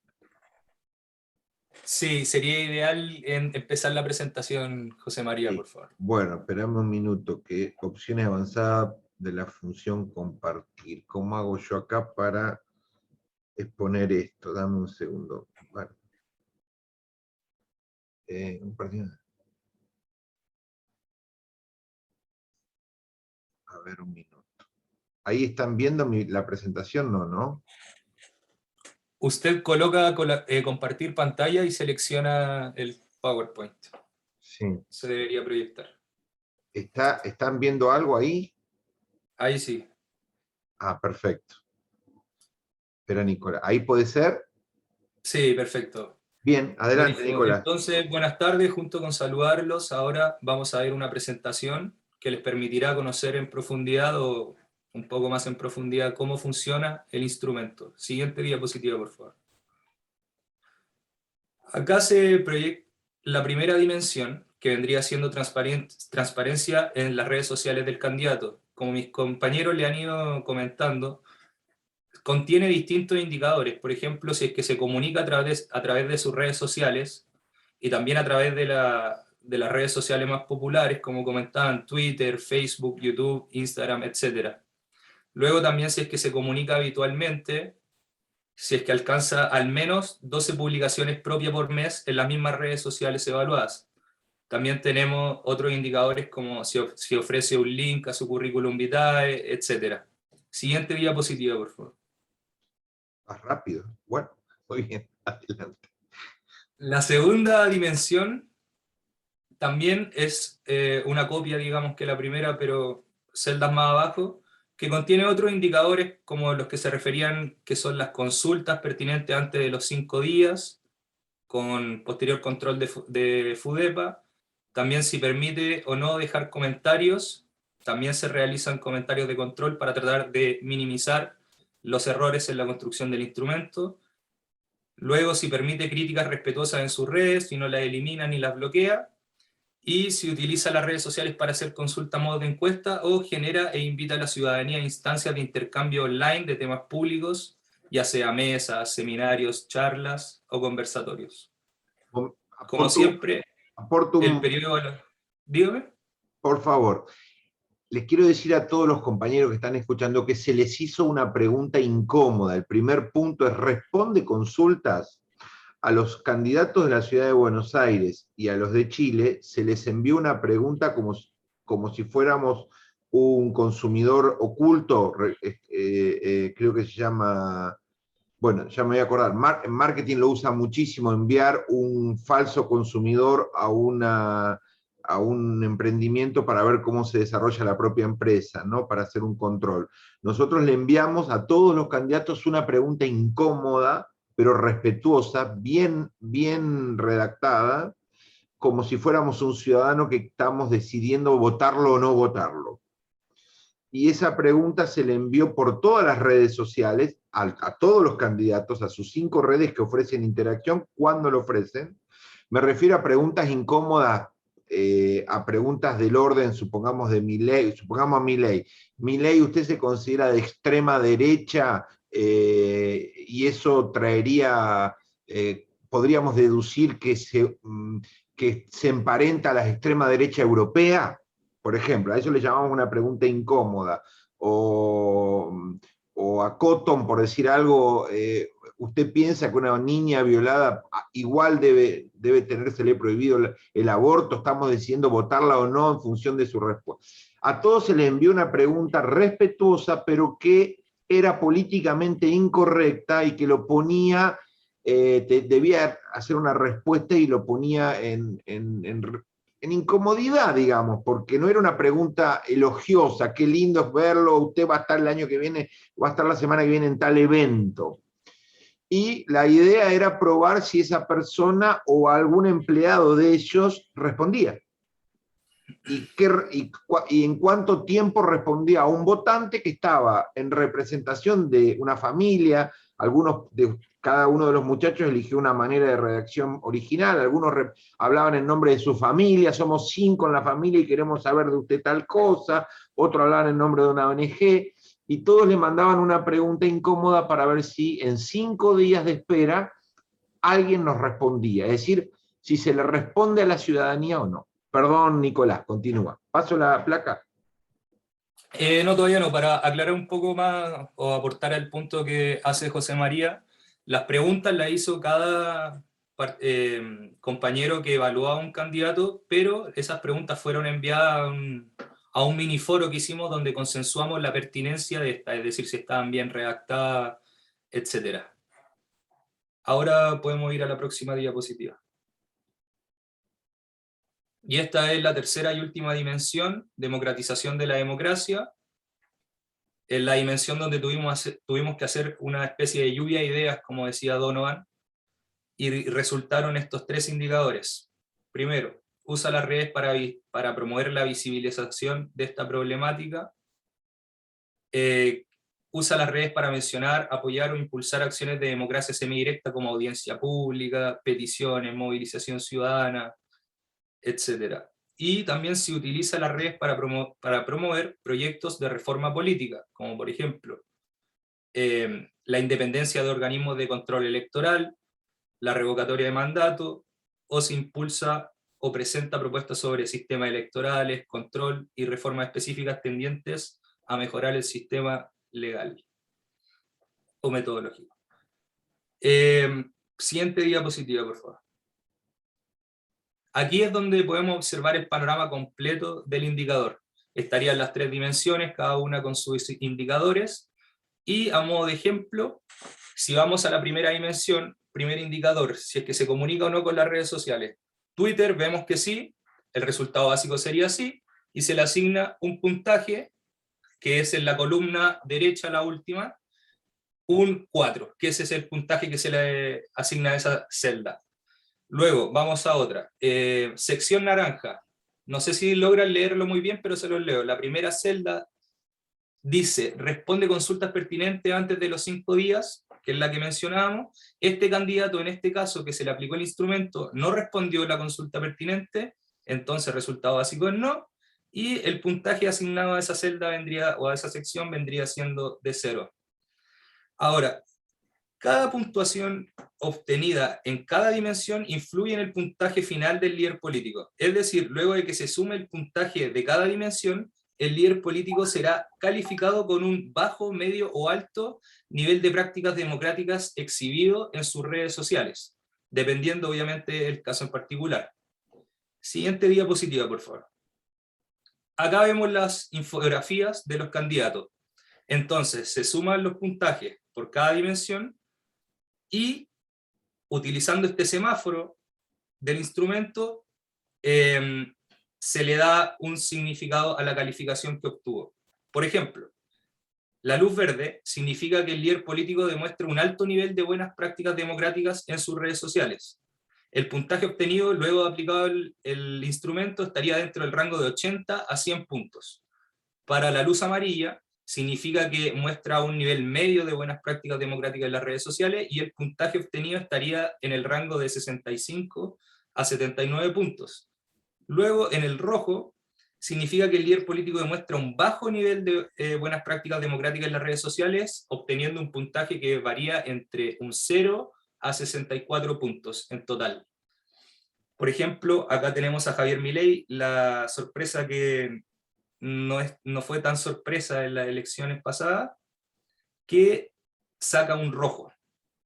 Sí, sería ideal empezar la presentación, José María, Sí. por favor. Bueno, esperame un minuto, que opciones avanzadas de la función compartir. ¿Cómo hago yo acá para exponer esto? Dame un segundo. Bueno. A ver, un minuto. Ahí están viendo la presentación, ¿no? Usted coloca compartir pantalla y selecciona el PowerPoint. Sí. Se debería proyectar. ¿Están viendo algo ahí? Ahí sí. Ah, perfecto. Espera, Nicolás. ¿Ahí puede ser? Sí, perfecto. Bien, adelante, Buenísimo. Nicolás. Entonces, buenas tardes. Junto con saludarlos, ahora vamos a ver una presentación que les permitirá conocer en profundidad o un poco más en profundidad cómo funciona el instrumento. Siguiente diapositiva, por favor. Acá se proyecta la primera dimensión, que vendría siendo transparencia en las redes sociales del candidato. Como mis compañeros le han ido comentando, contiene distintos indicadores. Por ejemplo, si es que se comunica a través de sus redes sociales y también a través de las redes sociales más populares, como comentaban, Twitter, Facebook, YouTube, Instagram, etc. Luego también si es que se comunica habitualmente, si es que alcanza al menos 12 publicaciones propias por mes en las mismas redes sociales evaluadas. También tenemos otros indicadores como si ofrece un link a su currículum vitae, etc. Siguiente diapositiva, por favor. Más rápido. Bueno, muy bien, adelante. La segunda dimensión también es una copia, digamos, que la primera, pero celdas más abajo, que contiene otros indicadores como los que se referían, que son las consultas pertinentes antes de los 5 días, con posterior control de FUDEPA. También si permite o no dejar comentarios, también se realizan comentarios de control para tratar de minimizar los errores en la construcción del instrumento. Luego, si permite críticas respetuosas en sus redes, si no las elimina ni las bloquea. Y si utiliza las redes sociales para hacer consulta a modo de encuesta o genera e invita a la ciudadanía a instancias de intercambio online de temas públicos, ya sea mesas, seminarios, charlas o conversatorios. Como siempre, el periodo... Dígame. Por favor, les quiero decir a todos los compañeros que están escuchando que se les hizo una pregunta incómoda. El primer punto es: responde consultas. A los candidatos de la Ciudad de Buenos Aires y a los de Chile se les envió una pregunta como si fuéramos un consumidor oculto, creo que se llama, bueno, ya me voy a acordar, en marketing lo usa muchísimo, enviar un falso consumidor a un emprendimiento para ver cómo se desarrolla la propia empresa, ¿no? Para hacer un control. Nosotros le enviamos a todos los candidatos una pregunta incómoda, pero respetuosa, bien redactada, como si fuéramos un ciudadano que estamos decidiendo votarlo o no votarlo. Y esa pregunta se le envió por todas las redes sociales, a todos los candidatos, a sus 5 redes que ofrecen interacción, cuando lo ofrecen. Me refiero a preguntas incómodas, a preguntas del orden, supongamos a Milei. Milei, ¿usted se considera de extrema derecha? Y eso traería, podríamos deducir que se emparenta a la extrema derecha europea, por ejemplo. A eso le llamamos una pregunta incómoda. O a Cotton, por decir algo, ¿usted piensa que una niña violada igual debe tenérsele prohibido el aborto? Estamos decidiendo votarla o no en función de su respuesta. A todos se les envió una pregunta respetuosa, pero que era políticamente incorrecta y que lo ponía, debía hacer una respuesta y lo ponía en incomodidad, digamos, porque no era una pregunta elogiosa, qué lindo es verlo, usted va a estar el año que viene, va a estar la semana que viene en tal evento. Y la idea era probar si esa persona o algún empleado de ellos respondía. Y en cuánto tiempo respondía a un votante que estaba en representación de una familia. Cada uno de los muchachos eligió una manera de redacción original, algunos hablaban en nombre de su familia, somos 5 en la familia y queremos saber de usted tal cosa, otros hablaban en nombre de una ONG, y todos le mandaban una pregunta incómoda para ver si en 5 días de espera alguien nos respondía, es decir, si se le responde a la ciudadanía o no. Perdón, Nicolás, continúa. ¿Paso la placa? No, todavía no. Para aclarar un poco más o aportar al punto que hace José María, las preguntas las hizo cada compañero que evaluaba un candidato, pero esas preguntas fueron enviadas a un miniforo que hicimos donde consensuamos la pertinencia de esta, es decir, si estaban bien redactadas, etc. Ahora podemos ir a la próxima diapositiva. Y esta es la tercera y última dimensión, democratización de la democracia. En la dimensión donde tuvimos que hacer una especie de lluvia de ideas, como decía Donovan, y resultaron estos 3 indicadores. Primero, usa las redes para promover la visibilización de esta problemática. Usa las redes para mencionar, apoyar o impulsar acciones de democracia semidirecta como audiencia pública, peticiones, movilización ciudadana, etc. Y también se utiliza las redes para promover proyectos de reforma política, como por ejemplo, la independencia de organismos de control electoral, la revocatoria de mandato, o se impulsa o presenta propuestas sobre sistemas electorales, control y reformas específicas tendientes a mejorar el sistema legal o metodológico. Siguiente diapositiva, por favor. Aquí es donde podemos observar el panorama completo del indicador. Estarían las 3 dimensiones, cada una con sus indicadores, y a modo de ejemplo, si vamos a la primera dimensión, primer indicador, si es que se comunica o no con las redes sociales. Twitter, vemos que sí, el resultado básico sería sí, y se le asigna un puntaje, que es en la columna derecha, la última, un 4, que ese es el puntaje que se le asigna a esa celda. Luego, vamos a otra. Sección naranja. No sé si logran leerlo muy bien, pero se los leo. La primera celda dice, responde consultas pertinentes antes de los 5 días, que es la que mencionábamos. Este candidato, en este caso, que se le aplicó el instrumento, no respondió la consulta pertinente, entonces el resultado básico es no, y el puntaje asignado a esa celda o a esa sección vendría siendo de 0. Ahora, cada puntuación obtenida en cada dimensión influye en el puntaje final del líder político. Es decir, luego de que se sume el puntaje de cada dimensión, el líder político será calificado con un bajo, medio o alto nivel de prácticas democráticas exhibido en sus redes sociales, dependiendo obviamente del caso en particular. Siguiente diapositiva, por favor. Acá vemos las infografías de los candidatos. Entonces, se suman los puntajes por cada dimensión, y utilizando este semáforo del instrumento, se le da un significado a la calificación que obtuvo. Por ejemplo, la luz verde significa que el líder político demuestra un alto nivel de buenas prácticas democráticas en sus redes sociales. El puntaje obtenido luego de aplicado el instrumento estaría dentro del rango de 80 a 100 puntos. Para la luz amarilla, significa que muestra un nivel medio de buenas prácticas democráticas en las redes sociales, y el puntaje obtenido estaría en el rango de 65 a 79 puntos. Luego, en el rojo, significa que el líder político demuestra un bajo nivel de buenas prácticas democráticas en las redes sociales, obteniendo un puntaje que varía entre un 0 a 64 puntos en total. Por ejemplo, acá tenemos a Javier Milei, la sorpresa que no fue tan sorpresa en las elecciones pasadas, que saca un rojo,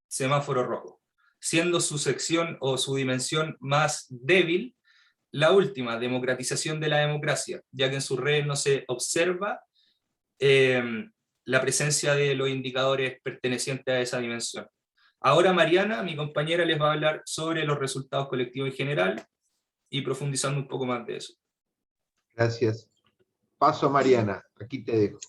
semáforo rojo, siendo su sección o su dimensión más débil la última, democratización de la democracia, ya que en sus redes no se observa la presencia de los indicadores pertenecientes a esa dimensión. Ahora Mariana, mi compañera, les va a hablar sobre los resultados colectivos en general y profundizando un poco más de eso. Gracias. Paso a Mariana, aquí te dejo.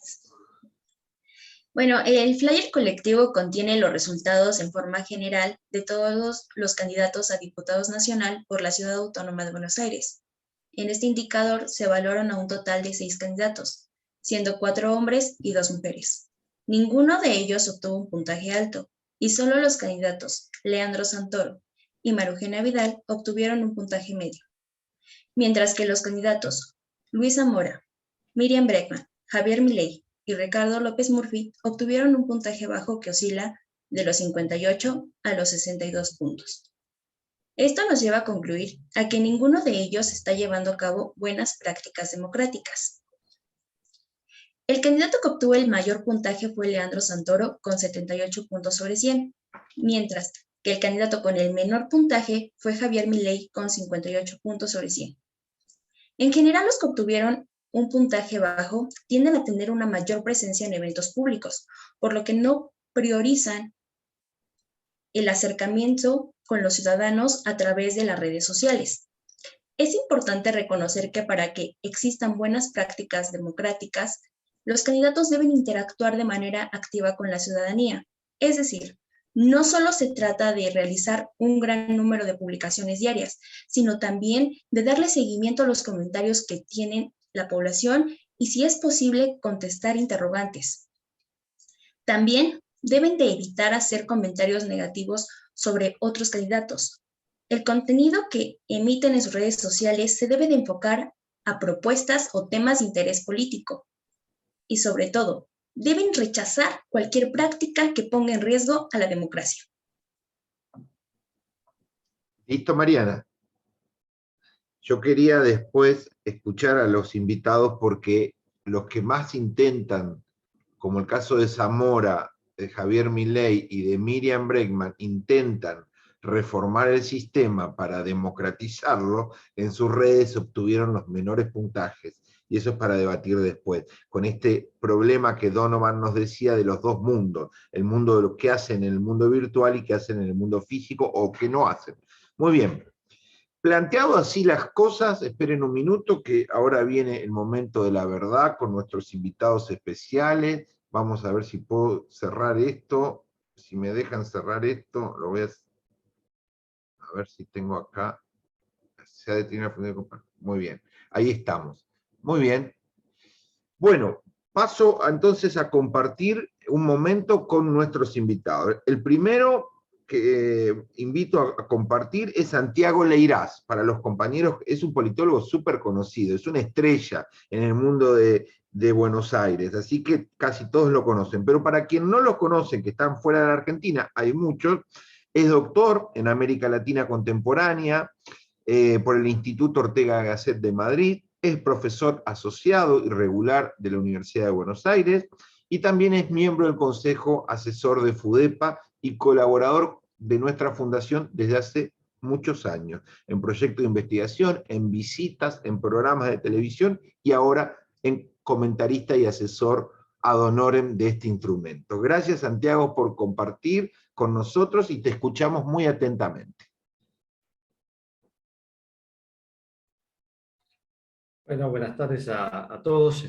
Bueno, el flyer colectivo contiene los resultados en forma general de todos los candidatos a diputados nacional por la Ciudad Autónoma de Buenos Aires. En este indicador se valoran a un total de 6 candidatos, siendo 4 hombres y 2 mujeres. Ninguno de ellos obtuvo un puntaje alto, y solo los candidatos Leandro Santoro y Marugena Vidal obtuvieron un puntaje medio. Mientras que los candidatos Luis Zamora, Miriam Bregman, Javier Milei y Ricardo López Murphy obtuvieron un puntaje bajo que oscila de los 58 a los 62 puntos. Esto nos lleva a concluir a que ninguno de ellos está llevando a cabo buenas prácticas democráticas. El candidato que obtuvo el mayor puntaje fue Leandro Santoro con 78 puntos sobre 100, mientras que el candidato con el menor puntaje fue Javier Milei con 58 puntos sobre 100. En general, los que obtuvieron un puntaje bajo tienden a tener una mayor presencia en eventos públicos, por lo que no priorizan el acercamiento con los ciudadanos a través de las redes sociales. Es importante reconocer que para que existan buenas prácticas democráticas, los candidatos deben interactuar de manera activa con la ciudadanía. Es decir, no solo se trata de realizar un gran número de publicaciones diarias, sino también de darle seguimiento a los comentarios que tienen la población y, si es posible, contestar interrogantes. También deben de evitar hacer comentarios negativos sobre otros candidatos. El contenido que emiten en sus redes sociales se debe de enfocar a propuestas o temas de interés político. Y sobre todo, deben rechazar cualquier práctica que ponga en riesgo a la democracia. Listo, Mariana. Yo quería después escuchar a los invitados porque los que más intentan, como el caso de Zamora, de Javier Milei y de Miriam Bregman, intentan reformar el sistema para democratizarlo, en sus redes obtuvieron los menores puntajes. Y eso es para debatir después, con este problema que Donovan nos decía de los dos mundos, el mundo de lo que hacen en el mundo virtual y que hacen en el mundo físico o que no hacen. Muy bien. Planteado así las cosas, esperen un minuto que ahora viene el momento de la verdad con nuestros invitados especiales. Vamos a ver si puedo cerrar esto. Si me dejan cerrar esto, lo voy a ver si tengo acá. Se ha detenido la función de compartir. Muy bien, ahí estamos. Muy bien. Bueno, paso entonces a compartir un momento con nuestros invitados. El primero que invito a compartir es Santiago Leiraz. Para los compañeros, es un politólogo súper conocido, es una estrella en el mundo de Buenos Aires, así que casi todos lo conocen. Pero para quien no lo conocen, que están fuera de la Argentina, hay muchos. Es doctor en América Latina Contemporánea por el Instituto Ortega Gasset de Madrid, es profesor asociado y regular de la Universidad de Buenos Aires, y también es miembro del Consejo Asesor de FUDEPA y colaborador de nuestra fundación desde hace muchos años, en proyectos de investigación, en visitas, en programas de televisión, y ahora en comentarista y asesor ad honorem de este instrumento. Gracias, Santiago, por compartir con nosotros y te escuchamos muy atentamente. Bueno, buenas tardes a todos.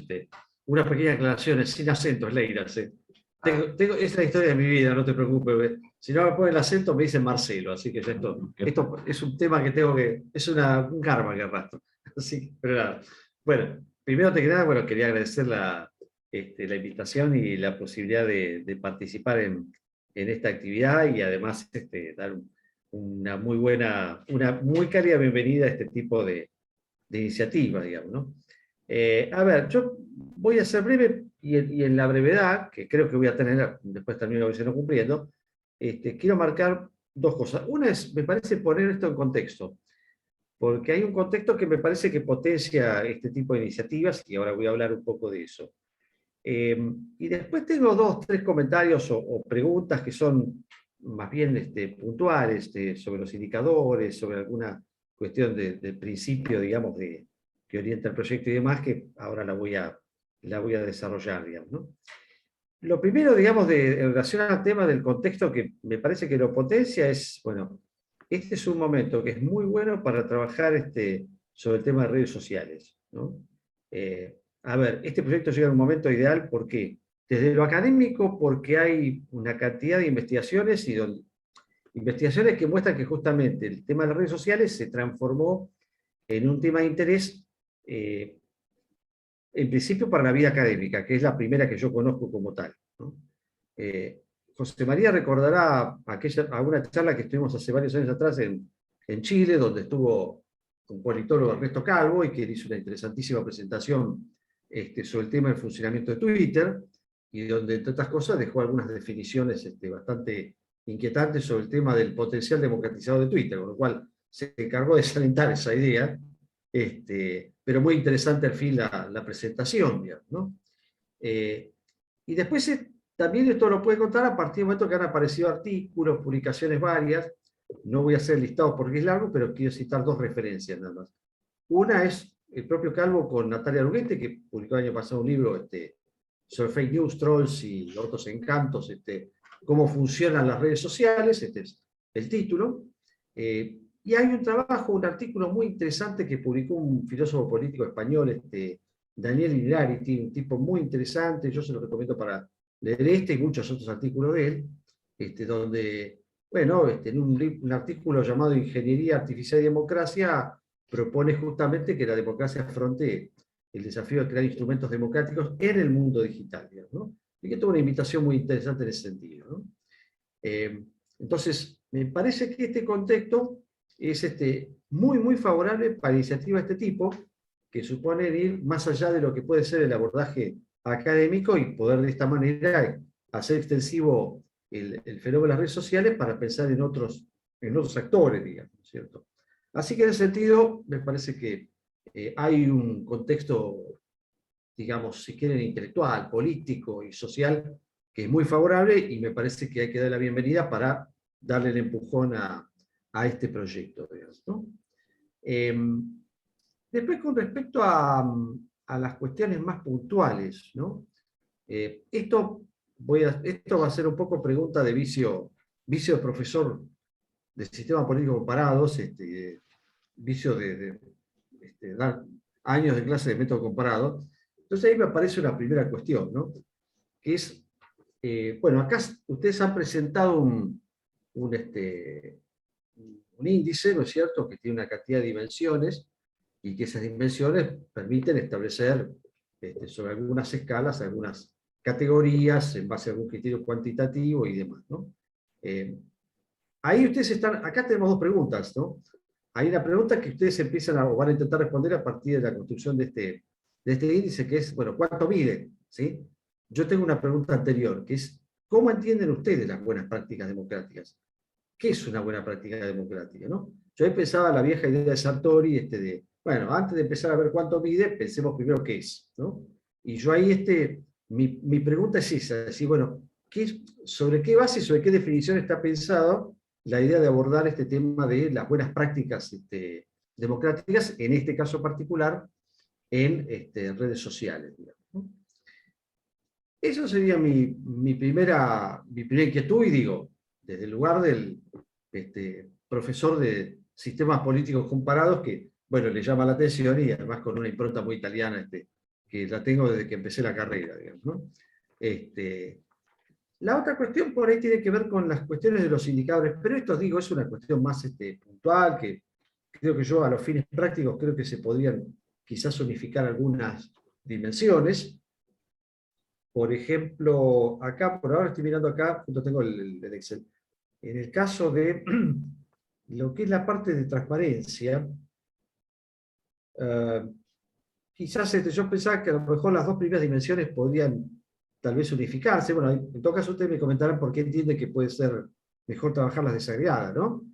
Unas pequeñas aclaraciones, sin acentos, Leiraz. Esta es la historia de mi vida, no te preocupes. Si no me ponen el acento, me dicen Marcelo, así que esto es un tema que tengo que... Es un karma que arrastro. Así, pero nada. Bueno, primero que nada, bueno, quería agradecer la invitación y la posibilidad de participar en esta actividad y además dar una muy cálida bienvenida a este tipo de iniciativa, digamos, ¿no? A ver, yo voy a ser breve y en la brevedad, que creo que voy a tener, después termino diciendo cumpliendo, quiero marcar dos cosas. Una es, me parece, poner esto en contexto, porque hay un contexto que me parece que potencia este tipo de iniciativas, y ahora voy a hablar un poco de eso. Y después tengo 2, 3 comentarios o preguntas que son más bien puntuales sobre los indicadores, sobre alguna cuestión de principio, digamos, que orienta el proyecto y demás, que ahora la voy a desarrollar, digamos, ¿no? Lo primero, digamos, en relación al tema del contexto que me parece que lo potencia es, bueno, este es un momento que es muy bueno para trabajar sobre el tema de redes sociales, ¿no? A ver, este proyecto llega en un momento ideal, ¿por qué? Desde lo académico, porque hay una cantidad de investigaciones investigaciones que muestran que justamente el tema de las redes sociales se transformó en un tema de interés, en principio para la vida académica, que es la primera que yo conozco como tal, ¿no? José María recordará alguna charla que estuvimos hace varios años atrás en Chile, donde estuvo un politólogo, Ernesto Calvo, y que hizo una interesantísima presentación sobre el tema del funcionamiento de Twitter, y donde, entre otras cosas, dejó algunas definiciones bastante inquietantes sobre el tema del potencial democratizador de Twitter, con lo cual se encargó de desalentar esa idea, pero muy interesante al fin la presentación, digamos, ¿no? Y después también esto lo puede contar a partir del momento que han aparecido artículos, publicaciones varias. No voy a hacer el listado porque es largo, pero quiero citar dos referencias nada más. Una es el propio Calvo con Natalia Arguete, que publicó el año pasado un libro sobre fake news, trolls y otros encantos, cómo funcionan las redes sociales, este es el título. Y hay un trabajo, un artículo muy interesante que publicó un filósofo político español, Daniel Innerarity, un tipo muy interesante, yo se lo recomiendo para leer y muchos otros artículos de él, donde, bueno, en un artículo llamado Ingeniería Artificial y Democracia, propone justamente que la democracia afronte el desafío de crear instrumentos democráticos en el mundo digital, digamos, ¿no? Y que tuvo una invitación muy interesante en ese sentido, ¿no? Entonces, me parece que este contexto es muy, muy favorable para iniciativas de este tipo, que suponen ir más allá de lo que puede ser el abordaje académico y poder de esta manera hacer extensivo el fenómeno de las redes sociales para pensar en otros actores, digamos, ¿cierto? Así que en ese sentido, me parece que hay un contexto, digamos, si quieren, intelectual, político y social, que es muy favorable, y me parece que hay que dar la bienvenida para darle el empujón a este proyecto, digamos, ¿no? Después, con respecto a las cuestiones más puntuales, ¿no? Esto va a ser un poco pregunta de vicio de profesor de sistemas políticos comparados, vicio de dar años de clase de método comparado. Entonces ahí me aparece una primera cuestión, ¿no? Que es, bueno, acá ustedes han presentado un índice, ¿no es cierto?, que tiene una cantidad de dimensiones, y que esas dimensiones permiten establecer sobre algunas escalas, algunas categorías, en base a algún criterio cuantitativo y demás, ¿no? Ahí ustedes acá tenemos dos preguntas, ¿no? Hay una pregunta que ustedes empiezan o van a intentar responder a partir de la construcción de este índice, que es, bueno, ¿cuánto miden? ¿Sí? Yo tengo una pregunta anterior, que es, ¿cómo entienden ustedes las buenas prácticas democráticas? ¿Qué es una buena práctica democrática, no? Yo ahí pensaba la vieja idea de Sartori, bueno, antes de empezar a ver cuánto mide, pensemos primero qué es, ¿no? Y yo ahí, mi pregunta es esa, decir, bueno, ¿sobre qué base, sobre qué definición está pensado la idea de abordar este tema de las buenas prácticas democráticas, en este caso particular, en redes sociales, digamos, ¿no? Eso sería mi primera inquietud, y digo, desde el lugar del profesor de sistemas políticos comparados, que, bueno, le llama la atención, y además con una impronta muy italiana, que la tengo desde que empecé la carrera, digamos, ¿no? La otra cuestión por ahí tiene que ver con las cuestiones de los indicadores, pero esto, digo, es una cuestión más puntual, que creo que yo a los fines prácticos creo que se podrían quizás unificar algunas dimensiones. Por ejemplo, acá, por ahora estoy mirando acá, justo tengo el Excel. En el caso de lo que es la parte de transparencia, quizás yo pensaba que a lo mejor las dos primeras dimensiones podrían tal vez unificarse. Bueno, en todo caso ustedes me comentarán por qué entienden que puede ser mejor trabajarlas desagregadas, ¿no?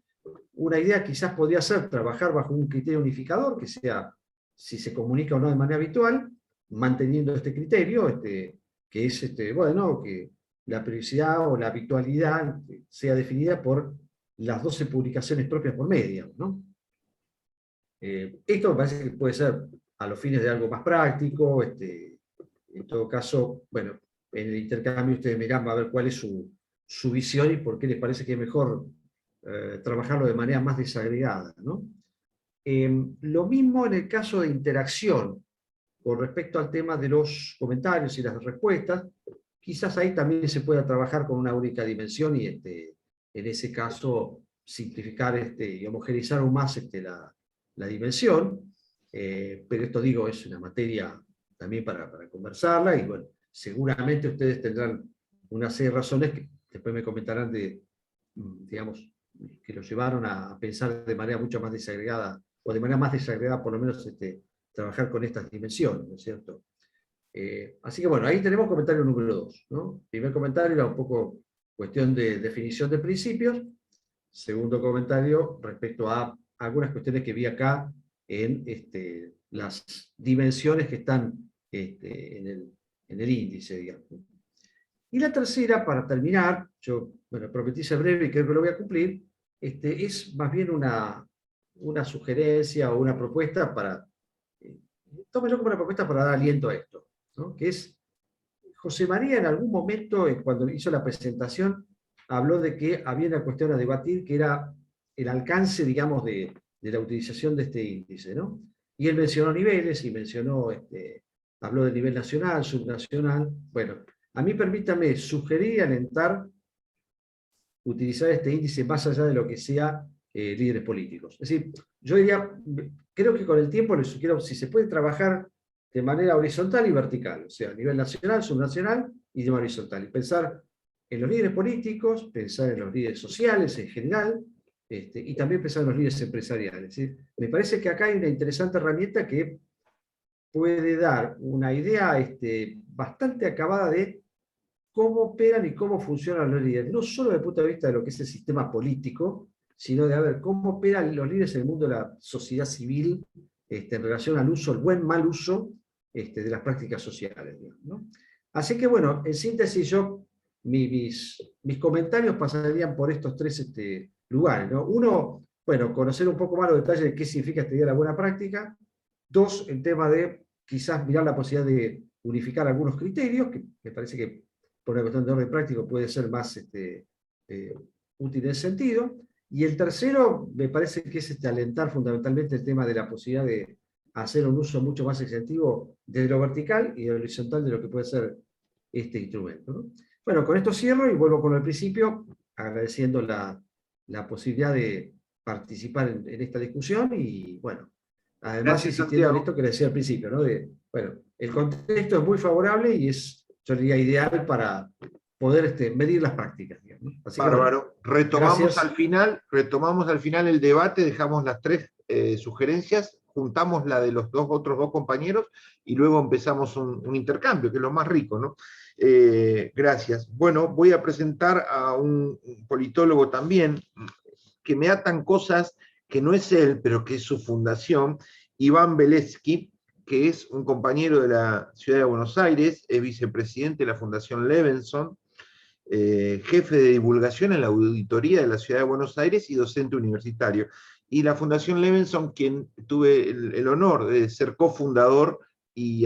Una idea quizás podría ser trabajar bajo un criterio unificador, que sea si se comunica o no de manera habitual, manteniendo este criterio, que es, bueno, que la periodicidad o la habitualidad sea definida por las 12 publicaciones propias por medio, ¿no? Esto me parece que puede ser a los fines de algo más práctico, en todo caso, bueno, en el intercambio ustedes me dirán a ver cuál es su visión y por qué les parece que es mejor trabajarlo de manera más desagregada, ¿no? Lo mismo en el caso de interacción, con respecto al tema de los comentarios y las respuestas, quizás ahí también se pueda trabajar con una única dimensión y en ese caso simplificar y homogeneizar aún más la dimensión, pero esto digo es una materia también para conversarla y bueno, seguramente ustedes tendrán una serie de razones que después me comentarán digamos, que los llevaron a pensar de manera mucho más desagregada, o de manera más desagregada por lo menos trabajar con estas dimensiones, ¿no es cierto? Así que bueno, ahí tenemos comentario número 2, ¿no? Primer comentario era un poco cuestión de definición de principios. Segundo comentario respecto a algunas cuestiones que vi acá en las dimensiones que están en el índice, digamos. Y la tercera, para terminar, yo prometí ser breve y creo que lo voy a cumplir, es más bien una sugerencia o una propuesta para, tómelo como una propuesta para dar aliento a esto, ¿no? Que es, José María en algún momento, cuando hizo la presentación, habló de que había una cuestión a debatir que era el alcance, digamos, de la utilización de este índice, ¿no? Y él mencionó niveles y mencionó, habló del nivel nacional, subnacional. Bueno, a mí permítame sugerir y alentar utilizar este índice más allá de lo que sea líderes políticos. Es decir, yo diría, creo que con el tiempo les sugiero si se puede trabajar de manera horizontal y vertical, o sea, a nivel nacional, subnacional y de manera horizontal. Y pensar en los líderes políticos, pensar en los líderes sociales en general, y también pensar en los líderes empresariales. Es decir, me parece que acá hay una interesante herramienta que puede dar una idea bastante acabada de cómo operan y cómo funcionan los líderes, no solo desde el punto de vista de lo que es el sistema político, sino de ver cómo operan los líderes en el mundo de la sociedad civil en relación al uso, el buen mal uso de las prácticas sociales, ¿no? Así que bueno, en síntesis mis comentarios pasarían por estos tres lugares, ¿no? Uno, bueno, conocer un poco más los detalles de qué significa este día de la buena práctica. Dos, el tema de quizás mirar la posibilidad de unificar algunos criterios, que me parece que por una cuestión de orden práctico puede ser más útil en ese sentido. Y el tercero, me parece que es alentar fundamentalmente el tema de la posibilidad de hacer un uso mucho más extensivo desde lo vertical y de lo horizontal de lo que puede ser este instrumento, ¿no? Bueno, con esto cierro y vuelvo con el principio, agradeciendo la posibilidad de participar en esta discusión y, bueno, además insistiendo en esto que les decía al principio, ¿no? Bueno, el contexto es muy favorable y es, yo diría, ideal para poder medir las prácticas, ¿no? Así bárbaro. Que, bueno, retomamos al final el debate, dejamos las tres sugerencias, juntamos la de los otros dos compañeros y luego empezamos un intercambio, que es lo más rico, ¿no? Gracias. Bueno, voy a presentar a un politólogo también, que me atan cosas que no es él, pero que es su fundación, Iván Beletsky, que es un compañero de la Ciudad de Buenos Aires, es vicepresidente de la Fundación Levenson, jefe de divulgación en la auditoría de la Ciudad de Buenos Aires y docente universitario. Y la Fundación Levenson, quien tuve el honor de ser cofundador y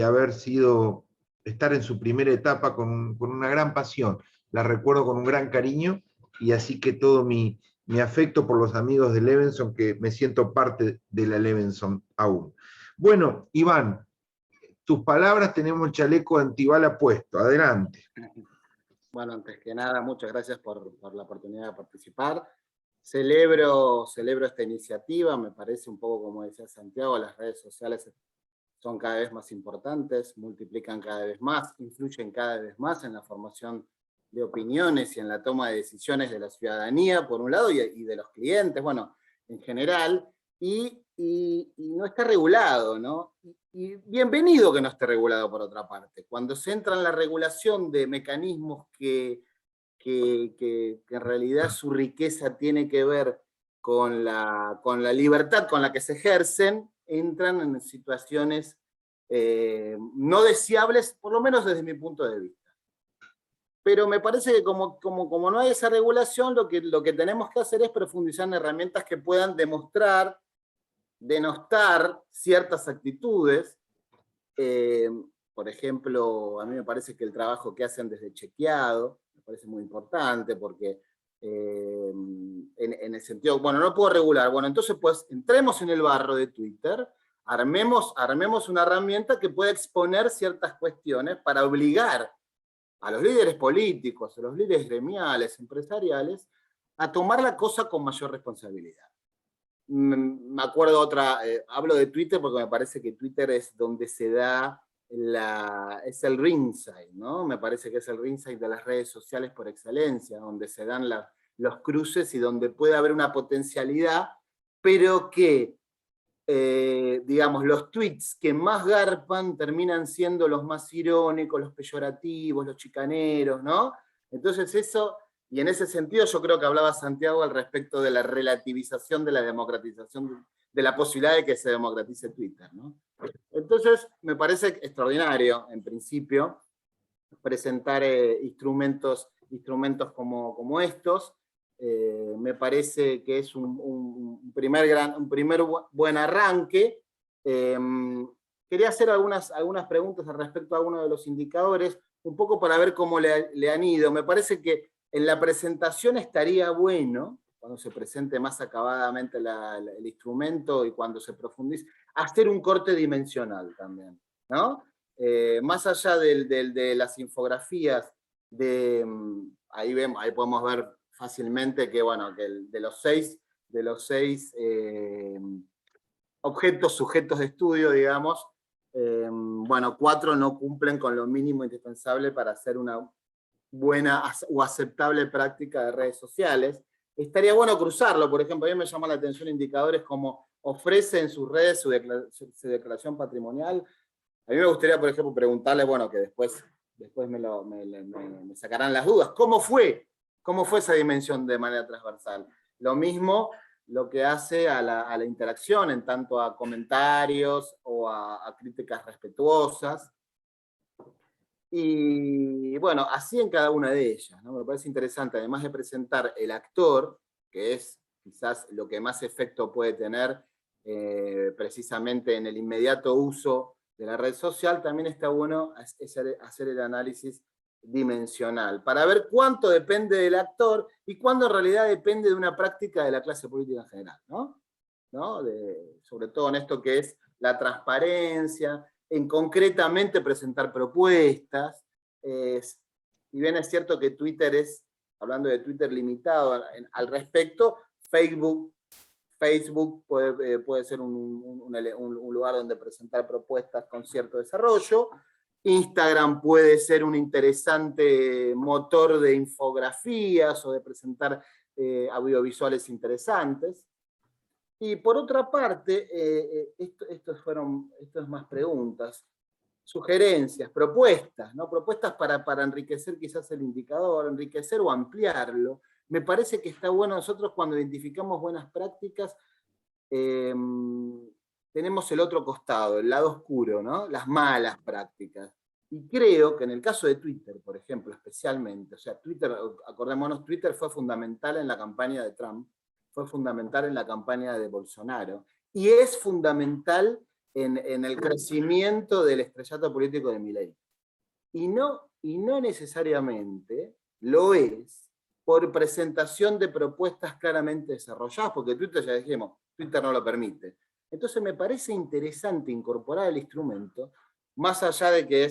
estar en su primera etapa con una gran pasión. La recuerdo con un gran cariño y así que todo mi afecto por los amigos de Levenson, que me siento parte de la Levenson aún. Bueno, Iván, tus palabras, tenemos el chaleco antibala puesto. Adelante. Bueno, antes que nada, muchas gracias por la oportunidad de participar. Celebro esta iniciativa, me parece un poco como decía Santiago, las redes sociales son cada vez más importantes, multiplican cada vez más, influyen cada vez más en la formación de opiniones y en la toma de decisiones de la ciudadanía, por un lado, y de los clientes, bueno, en general, y no está regulado, ¿no? Y bienvenido que no esté regulado por otra parte. Cuando se entra en la regulación de mecanismos que en realidad su riqueza tiene que ver con la libertad con la que se ejercen, entran en situaciones no deseables, por lo menos desde mi punto de vista. Pero me parece que como no hay esa regulación, lo que tenemos que hacer es profundizar en herramientas que puedan denostar ciertas actitudes, por ejemplo, a mí me parece que el trabajo que hacen desde Chequeado, me parece muy importante, porque en el sentido, bueno, no puedo regular, bueno, entonces pues entremos en el barro de Twitter, armemos una herramienta que pueda exponer ciertas cuestiones para obligar a los líderes políticos, a los líderes gremiales, empresariales, a tomar la cosa con mayor responsabilidad. Me acuerdo otra, hablo de Twitter porque me parece que Twitter es donde se da es el ringside, ¿no? Me parece que es el ringside de las redes sociales por excelencia, donde se dan los cruces y donde puede haber una potencialidad, pero que, digamos, los tweets que más garpan terminan siendo los más irónicos, los peyorativos, los chicaneros, ¿no? Entonces eso, y en ese sentido yo creo que hablaba Santiago al respecto de la relativización de la democratización, de la posibilidad de que se democratice Twitter, ¿no? Entonces, me parece extraordinario, en principio, presentar instrumentos como estos. Me parece que es un primer buen arranque. Quería hacer algunas preguntas al respecto a algunos de los indicadores, un poco para ver cómo le han ido. Me parece que en la presentación estaría bueno, cuando se presente más acabadamente el instrumento y cuando se profundice, hacer un corte dimensional también, ¿no? Más allá de las infografías, ahí podemos ver fácilmente que, bueno, que de los seis objetos, sujetos de estudio, digamos, bueno, 4 no cumplen con lo mínimo indispensable para hacer una buena o aceptable práctica de redes sociales. Estaría bueno cruzarlo, por ejemplo, a mí me llama la atención indicadores como ofrece en sus redes su declaración patrimonial. A mí me gustaría, por ejemplo, preguntarle, bueno, que después me sacarán las dudas, ¿cómo fue esa dimensión de manera transversal? Lo mismo lo que hace a la interacción, en tanto a comentarios o a críticas respetuosas. Y bueno, así en cada una de ellas, ¿no? Me parece interesante, además de presentar el actor, que es quizás lo que más efecto puede tener precisamente en el inmediato uso de la red social, también está bueno hacer el análisis dimensional, para ver cuánto depende del actor y cuánto en realidad depende de una práctica de la clase política en general, ¿no? Sobre todo en esto que es la transparencia, en concretamente presentar propuestas. Si bien es cierto que Twitter es, hablando de Twitter limitado al respecto, Facebook puede ser un lugar donde presentar propuestas con cierto desarrollo. Instagram puede ser un interesante motor de infografías o de presentar audiovisuales interesantes. Y por otra parte, estas más preguntas, sugerencias, propuestas, ¿no? Propuestas para enriquecer quizás el indicador, enriquecer o ampliarlo. Me parece que está bueno nosotros cuando identificamos buenas prácticas, tenemos el otro costado, el lado oscuro, ¿no? Las malas prácticas. Y creo que en el caso de Twitter, por ejemplo, especialmente, o sea, Twitter, acordémonos, Twitter fue fundamental en la campaña de Trump, fue fundamental en la campaña de Bolsonaro, y es fundamental en el crecimiento del estrellato político de Milei. Y no necesariamente lo es por presentación de propuestas claramente desarrolladas, porque Twitter, ya dijimos, Twitter no lo permite. Entonces me parece interesante incorporar el instrumento, más allá de que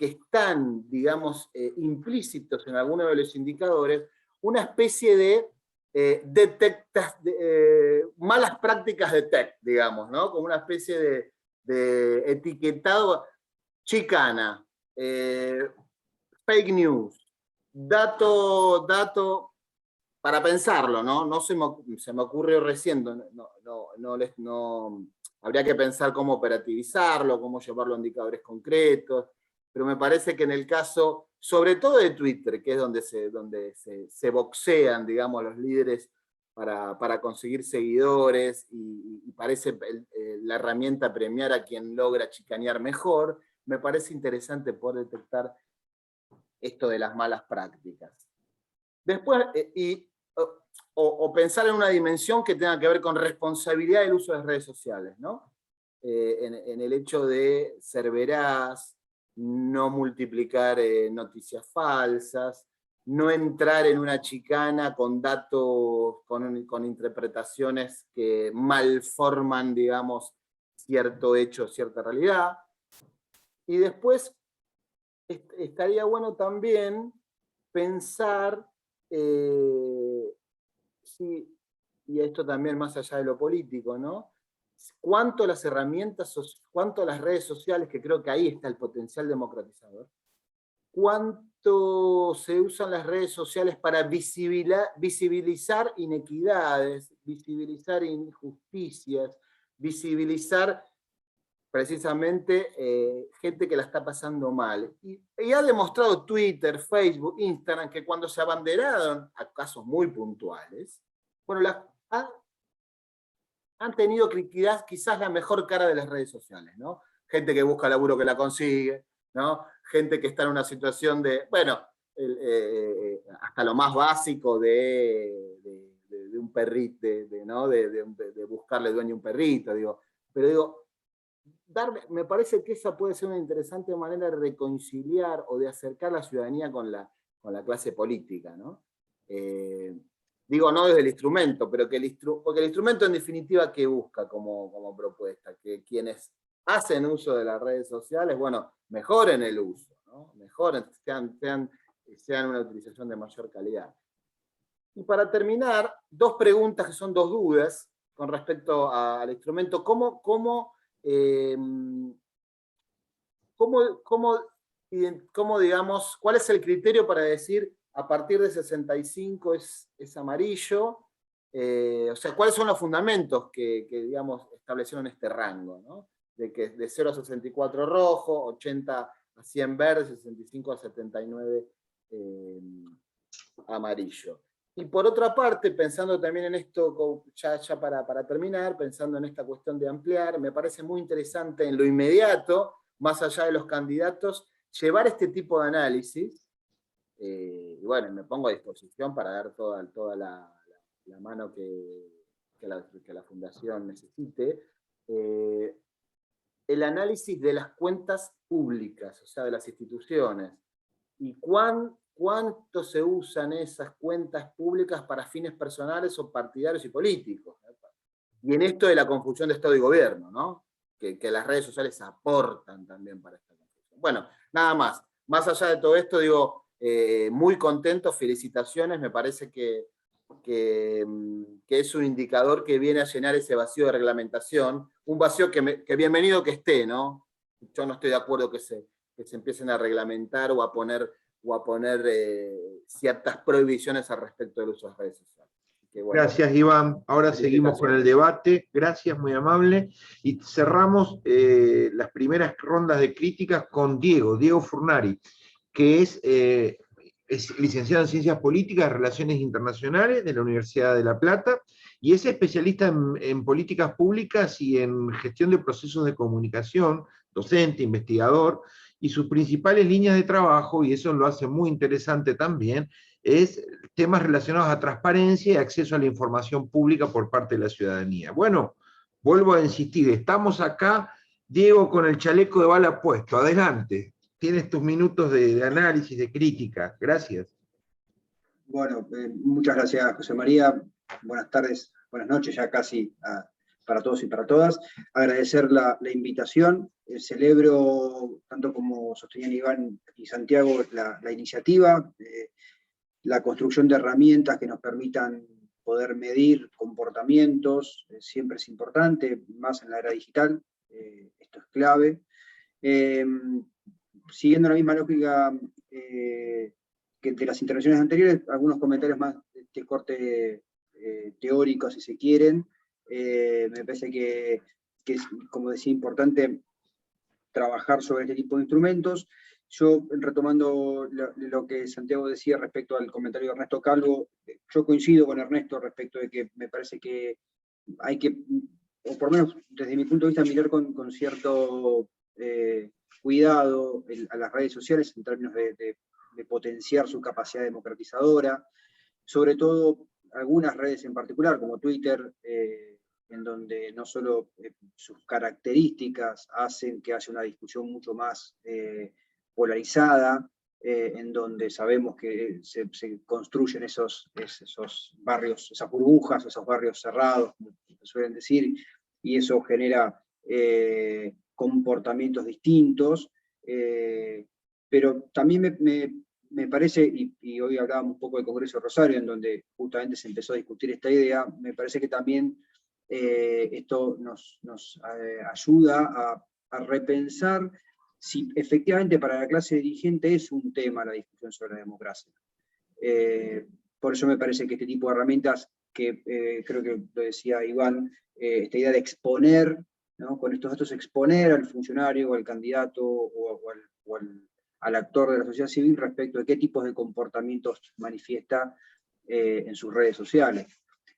están, digamos, implícitos en algunos de los indicadores, una especie de malas prácticas de tech, digamos, ¿no? Como una especie de etiquetado, chicana, fake news, dato para pensarlo, ¿no? No se me ocurrió recién, habría que pensar cómo operativizarlo, cómo llevarlo a indicadores concretos, pero me parece que en el caso, sobre todo de Twitter, que es donde se boxean, digamos, los líderes para conseguir seguidores, y parece la herramienta premiar a quien logra chicanear mejor, me parece interesante poder detectar esto de las malas prácticas. Después, o pensar en una dimensión que tenga que ver con responsabilidad del uso de las redes sociales, ¿no? en el hecho de ser veraz, no multiplicar noticias falsas, no entrar en una chicana con datos, con interpretaciones que malforman, digamos, cierto hecho, cierta realidad. Y después estaría bueno también pensar, y esto también más allá de lo político, ¿no? Cuánto las herramientas, cuánto las redes sociales, que creo que ahí está el potencial democratizador, cuánto se usan las redes sociales para visibilizar inequidades, visibilizar injusticias, visibilizar precisamente gente que la está pasando mal. Y ha demostrado Twitter, Facebook, Instagram, que cuando se abanderaron a casos muy puntuales, bueno, han tenido quizás la mejor cara de las redes sociales, ¿no? Gente que busca laburo que la consigue, ¿no? Gente que está en una situación de, bueno, hasta lo más básico de un perrito, ¿no? de buscarle dueño a un perrito, digo. Pero digo, me parece que esa puede ser una interesante manera de reconciliar o de acercar a la ciudadanía con la clase política, ¿no? Digo, no desde el instrumento, pero porque el instrumento en definitiva, ¿qué busca como propuesta? Que quienes hacen uso de las redes sociales, bueno, mejoren el uso, ¿no? Mejoren, sean una utilización de mayor calidad. Y para terminar, dos preguntas que son dos dudas con respecto al instrumento. ¿Cómo digamos, cuál es el criterio para decir a partir de 65 es amarillo? O sea, ¿cuáles son los fundamentos que digamos, establecieron este rango, ¿no? De 0 a 64 rojo, 80 a 100 verde, 65 a 79 amarillo. Y por otra parte, pensando también en esto, ya para terminar, pensando en esta cuestión de ampliar, me parece muy interesante en lo inmediato, más allá de los candidatos, llevar este tipo de análisis, y bueno, me pongo a disposición para dar toda la mano que la Fundación necesite, el análisis de las cuentas públicas, o sea, de las instituciones, y cuánto se usan esas cuentas públicas para fines personales o partidarios y políticos. Y en esto de la confusión de Estado y Gobierno, ¿no? Que las redes sociales aportan también para esta confusión. Bueno, nada más. Más allá de todo esto, digo, muy contento, felicitaciones, me parece que es un indicador que viene a llenar ese vacío de reglamentación, un vacío que bienvenido que esté, ¿no? Yo no estoy de acuerdo que se empiecen a reglamentar o a poner ciertas prohibiciones al respecto del uso de las redes sociales. Bueno, gracias, Iván. Ahora seguimos con el debate. Gracias, muy amable. Y cerramos las primeras rondas de críticas con Diego Furnari, que es licenciado en Ciencias Políticas y Relaciones Internacionales de la Universidad de La Plata, y es especialista en políticas públicas y en gestión de procesos de comunicación, docente, investigador, y sus principales líneas de trabajo, y eso lo hace muy interesante también, es temas relacionados a transparencia y acceso a la información pública por parte de la ciudadanía. Bueno, vuelvo a insistir, estamos acá, Diego, con el chaleco de bala puesto. Adelante, tienes tus minutos de análisis, de crítica. Gracias. Bueno, muchas gracias, José María. Buenas tardes, buenas noches, ya casi para todos y para todas. Agradecer la invitación. Celebro, tanto como sostenían Iván y Santiago, la iniciativa, la construcción de herramientas que nos permitan poder medir comportamientos, siempre es importante, más en la era digital, esto es clave. Siguiendo la misma lógica que de las intervenciones anteriores, algunos comentarios más de corte teórico, si se quieren. Me parece que es, como decía, importante trabajar sobre este tipo de instrumentos. Yo, retomando lo que Santiago decía respecto al comentario de Ernesto Calvo, yo coincido con Ernesto respecto de que me parece que hay que, o por lo menos desde mi punto de vista, mirar con cierto cuidado a las redes sociales en términos de potenciar su capacidad democratizadora, sobre todo algunas redes en particular, como Twitter, en donde no solo sus características hacen que haya una discusión mucho más polarizada, en donde sabemos que se construyen esos barrios, esas burbujas, esos barrios cerrados, como se suelen decir, y eso genera comportamientos distintos, pero también me parece, y hoy hablábamos un poco del Congreso de Rosario, en donde justamente se empezó a discutir esta idea, me parece que también esto nos ayuda a repensar si efectivamente para la clase dirigente es un tema la discusión sobre la democracia. Por eso me parece que este tipo de herramientas, que creo que lo decía Iván, esta idea de exponer, ¿no? Con estos datos exponer al funcionario o al candidato o al actor de la sociedad civil respecto de qué tipos de comportamientos manifiesta en sus redes sociales.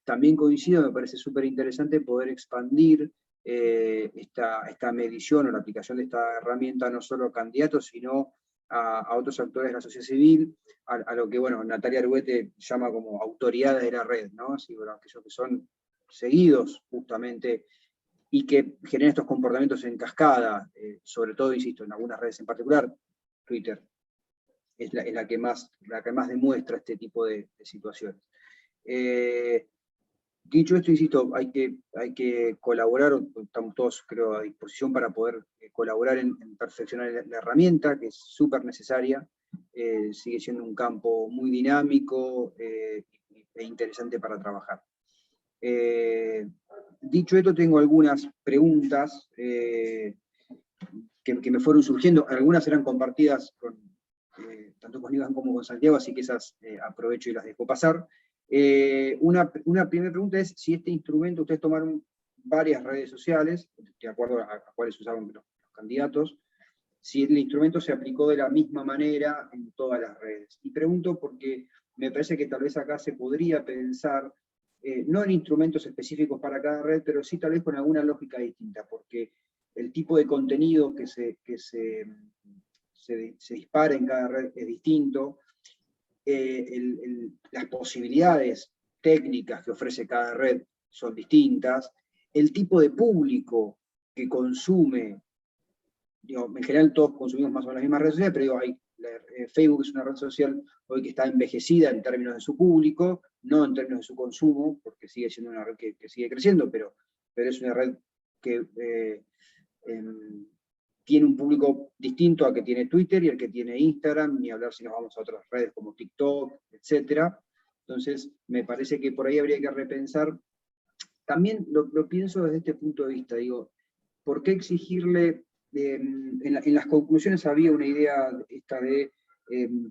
También coincido, me parece súper interesante poder expandir esta medición o la aplicación de esta herramienta no solo a candidatos, sino a otros actores de la sociedad civil, a lo que, bueno, Natalia Arguete llama como autoridades de la red, ¿no? Así, bueno, aquellos que son seguidos justamente y que generan estos comportamientos en cascada, sobre todo, insisto, en algunas redes en particular, Twitter es la que más demuestra este tipo de situaciones. Dicho esto, insisto, hay que colaborar, estamos todos, creo, a disposición para poder colaborar en perfeccionar la herramienta, que es súper necesaria, sigue siendo un campo muy dinámico e interesante para trabajar. Dicho esto, tengo algunas preguntas que me fueron surgiendo, algunas eran compartidas tanto con Iván como con Santiago, así que esas aprovecho y las dejo pasar. Una primera pregunta es si este instrumento, ustedes tomaron varias redes sociales, de acuerdo a cuáles usaron los candidatos, si el instrumento se aplicó de la misma manera en todas las redes. Y pregunto porque me parece que tal vez acá se podría pensar, no en instrumentos específicos para cada red, pero sí tal vez con alguna lógica distinta, porque el tipo de contenido que se dispara en cada red es distinto, las posibilidades técnicas que ofrece cada red son distintas, el tipo de público que consume, digo, en general todos consumimos más o menos las mismas redes sociales, pero digo, Facebook es una red social hoy que está envejecida en términos de su público, no en términos de su consumo, porque sigue siendo una red que sigue creciendo, pero es una red que tiene un público distinto al que tiene Twitter y al que tiene Instagram, ni hablar si nos vamos a otras redes como TikTok, etc. Entonces, me parece que por ahí habría que repensar. También lo pienso desde este punto de vista, digo, ¿por qué exigirle? En las conclusiones había una idea esta de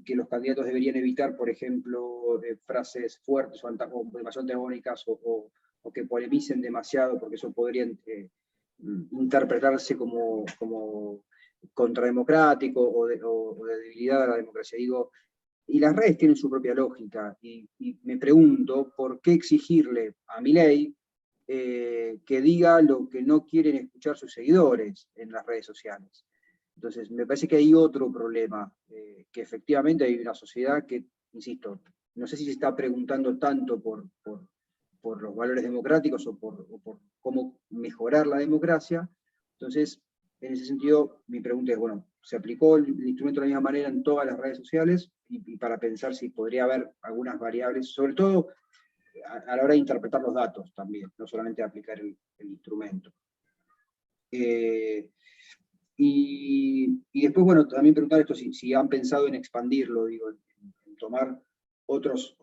que los candidatos deberían evitar, por ejemplo, frases fuertes o demasiado antagónicas o que polemicen demasiado, porque eso podría interpretarse como contrademocrático o de debilidad a la democracia. Digo, y las redes tienen su propia lógica, y me pregunto, ¿por qué exigirle a Milei que diga lo que no quieren escuchar sus seguidores en las redes sociales? Entonces, me parece que hay otro problema, que efectivamente hay una sociedad que, insisto, no sé si se está preguntando tanto por los valores democráticos o por cómo mejorar la democracia. Entonces, en ese sentido, mi pregunta es, bueno, ¿se aplicó el instrumento de la misma manera en todas las redes sociales? Y para pensar si podría haber algunas variables, sobre todo a la hora de interpretar los datos también, no solamente aplicar el instrumento. Y después, bueno, también preguntar esto, si han pensado en expandirlo, digo, en tomar otras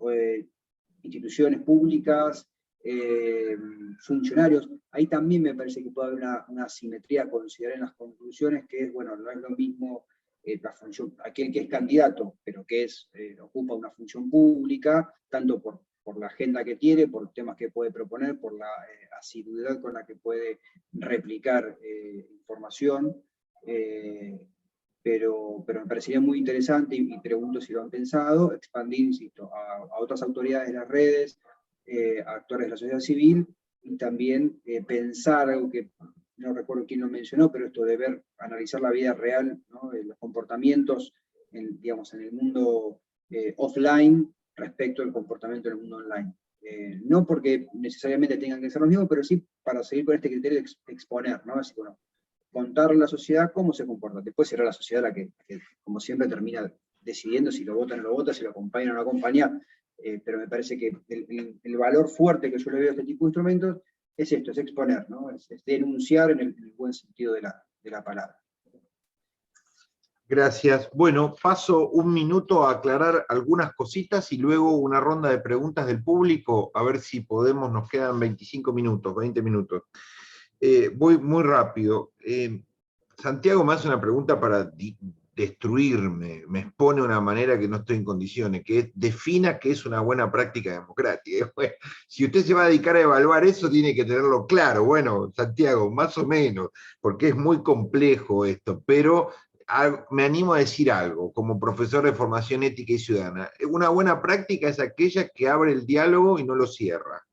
instituciones públicas, funcionarios. Ahí también me parece que puede haber una asimetría a considerar en las conclusiones, que es, bueno, no es lo mismo la función, aquel que es candidato, pero que ocupa una función pública, tanto por la agenda que tiene, por los temas que puede proponer, por la asiduidad con la que puede replicar información, pero me parecería muy interesante, y pregunto si lo han pensado, expandir, insisto, a otras autoridades de las redes, a actores de la sociedad civil, y también pensar algo que no recuerdo quién lo mencionó, pero esto de analizar la vida real, ¿no? Los comportamientos digamos, en el mundo offline respecto al comportamiento en el mundo online. No porque necesariamente tengan que ser los mismos, pero sí para seguir con este criterio de exponer, ¿no? Así, bueno, contar a la sociedad cómo se comporta. Después será la sociedad la que como siempre, termina decidiendo si lo vota o no lo vota, si lo acompaña o no lo acompaña, pero me parece que el valor fuerte que yo le veo a este tipo de instrumentos es esto, es exponer, ¿no? Es denunciar en el buen sentido de la palabra. Gracias. Bueno, paso un minuto a aclarar algunas cositas y luego una ronda de preguntas del público, a ver si podemos, nos quedan 25 minutos, 20 minutos. Voy muy rápido. Santiago me hace una pregunta para destruirme, me expone de una manera que no estoy en condiciones, que es, defina qué es una buena práctica democrática. Bueno, si usted se va a dedicar a evaluar eso, tiene que tenerlo claro. Bueno, Santiago, más o menos, porque es muy complejo esto, pero me animo a decir algo, como profesor de formación ética y ciudadana. Una buena práctica es aquella que abre el diálogo y no lo cierra.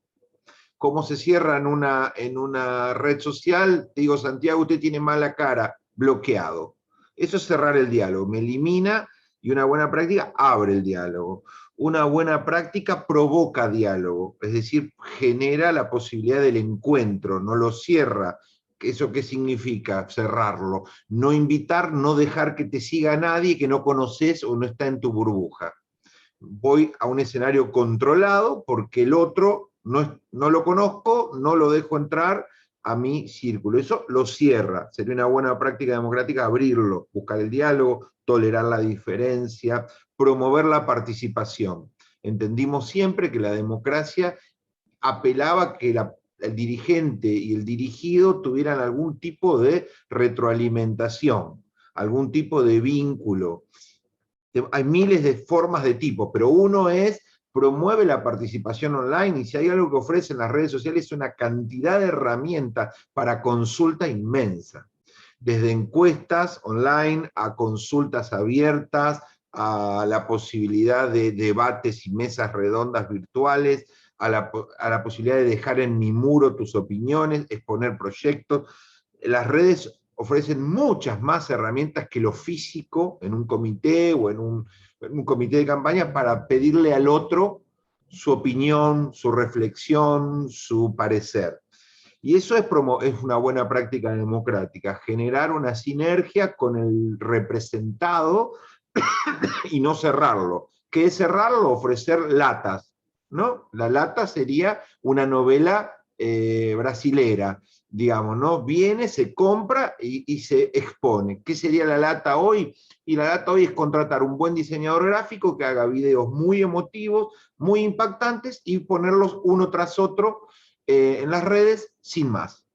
¿Cómo se cierra en una red social? Te digo, Santiago, usted tiene mala cara, bloqueado. Eso es cerrar el diálogo, me elimina, y una buena práctica abre el diálogo. Una buena práctica provoca diálogo, es decir, genera la posibilidad del encuentro, no lo cierra. ¿Eso qué significa? Cerrarlo. No invitar, no dejar que te siga nadie que no conoces o no está en tu burbuja. Voy a un escenario controlado porque el otro no lo conozco, no lo dejo entrar a mi círculo. Eso lo cierra. Sería una buena práctica democrática abrirlo, buscar el diálogo, tolerar la diferencia, promover la participación. Entendimos siempre que la democracia apelaba a que el dirigente y el dirigido tuvieran algún tipo de retroalimentación, algún tipo de vínculo. Hay miles de formas de tipo, pero uno es, promueve la participación online, y si hay algo que ofrecen las redes sociales es una cantidad de herramientas para consulta inmensa. Desde encuestas online a consultas abiertas, a la posibilidad de debates y mesas redondas virtuales, a la posibilidad de dejar en mi muro tus opiniones, exponer proyectos. Las redes ofrecen muchas más herramientas que lo físico en un comité o en un comité de campaña para pedirle al otro su opinión, su reflexión, su parecer. Y eso es una buena práctica democrática, generar una sinergia con el representado y no cerrarlo. ¿Qué es cerrarlo? Ofrecer latas, ¿no? La lata sería una novela brasilera, digamos, ¿no? Viene, se compra y se expone. ¿Qué sería la lata hoy? Y la lata hoy es contratar un buen diseñador gráfico que haga videos muy emotivos, muy impactantes, y ponerlos uno tras otro en las redes sin más.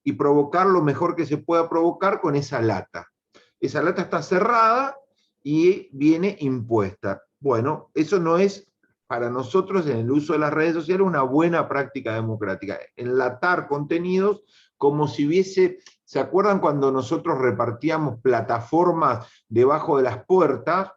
Y provocar lo mejor que se pueda provocar con esa lata. Esa lata está cerrada y viene impuesta. Bueno, eso no es para nosotros en el uso de las redes sociales una buena práctica democrática. Enlatar contenidos como si hubiese, ¿se acuerdan cuando nosotros repartíamos plataformas debajo de las puertas?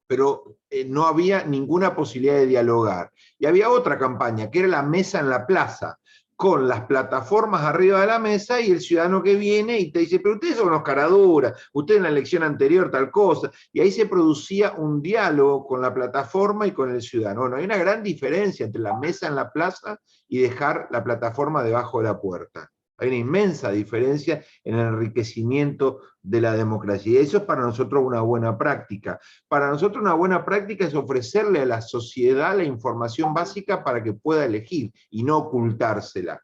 Pero no había ninguna posibilidad de dialogar. Y había otra campaña, que era la mesa en la plaza, con las plataformas arriba de la mesa y el ciudadano que viene y te dice, pero ustedes son unos caraduras, ustedes en la elección anterior tal cosa, y ahí se producía un diálogo con la plataforma y con el ciudadano. Bueno, hay una gran diferencia entre la mesa en la plaza y dejar la plataforma debajo de la puerta. Hay una inmensa diferencia en el enriquecimiento de la democracia. Y eso es para nosotros una buena práctica. Para nosotros una buena práctica es ofrecerle a la sociedad la información básica para que pueda elegir y no ocultársela.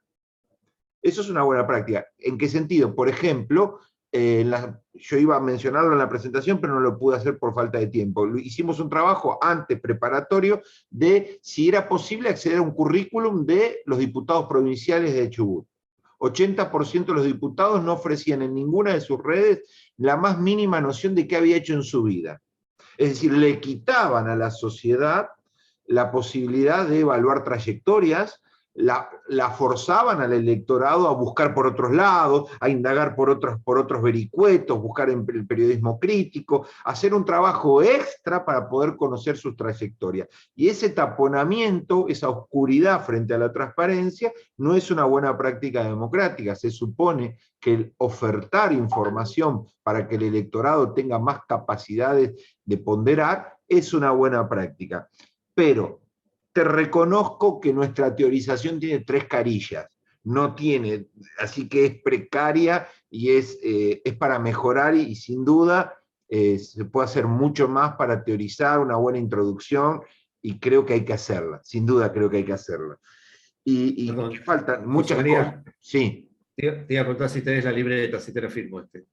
Eso es una buena práctica. ¿En qué sentido? Por ejemplo, yo iba a mencionarlo en la presentación, pero no lo pude hacer por falta de tiempo. Hicimos un trabajo antes preparatorio de si era posible acceder a un currículum de los diputados provinciales de Chubut. 80% de los diputados no ofrecían en ninguna de sus redes la más mínima noción de qué había hecho en su vida. Es decir, le quitaban a la sociedad la posibilidad de evaluar trayectorias, la forzaban al electorado a buscar por otros lados, a indagar por otros vericuetos, buscar en el periodismo crítico, hacer un trabajo extra para poder conocer sus trayectorias. Y ese taponamiento, esa oscuridad frente a la transparencia, no es una buena práctica democrática. Se supone que el ofertar información para que el electorado tenga más capacidades de ponderar es una buena práctica. Pero te reconozco que nuestra teorización tiene 3 carillas. No tiene, así que es precaria y es para mejorar y sin duda se puede hacer mucho más para teorizar una buena introducción y creo que hay que hacerla, sin duda creo que hay que hacerla. Y Perdón, faltan muchas María, cosas. Sí. Te iba a contar si tenés la libreta, si te la firmo este.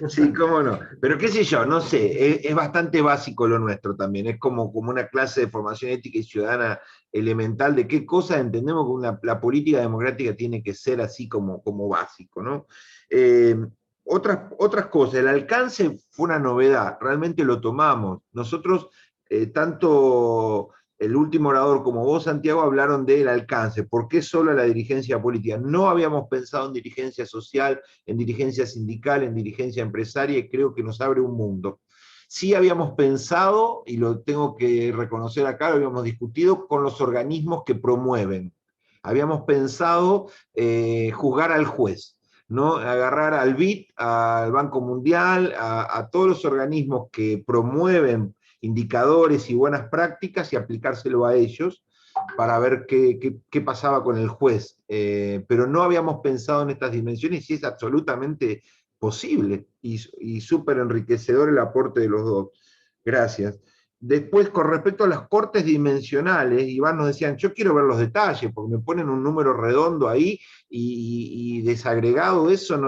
Sí, cómo no. Pero qué sé yo, no sé, es bastante básico lo nuestro también. Es como una clase de formación ética y ciudadana elemental de qué cosas entendemos que la política democrática tiene que ser así como básico, ¿no? Otras cosas, el alcance fue una novedad, realmente lo tomamos. Nosotros, tanto el último orador como vos, Santiago, hablaron del alcance. ¿Por qué solo la dirigencia política? No habíamos pensado en dirigencia social, en dirigencia sindical, en dirigencia empresaria, y creo que nos abre un mundo. Sí habíamos pensado, y lo tengo que reconocer acá, lo habíamos discutido, con los organismos que promueven. Habíamos pensado juzgar al juez, ¿no? Agarrar al BID, al Banco Mundial, a todos los organismos que promueven indicadores y buenas prácticas y aplicárselo a ellos para ver qué pasaba con el juez. Pero no habíamos pensado en estas dimensiones y es absolutamente posible y súper enriquecedor el aporte de los dos. Gracias. Después, con respecto a las cortes dimensionales, Iván nos decían, yo quiero ver los detalles, porque me ponen un número redondo ahí y desagregado eso,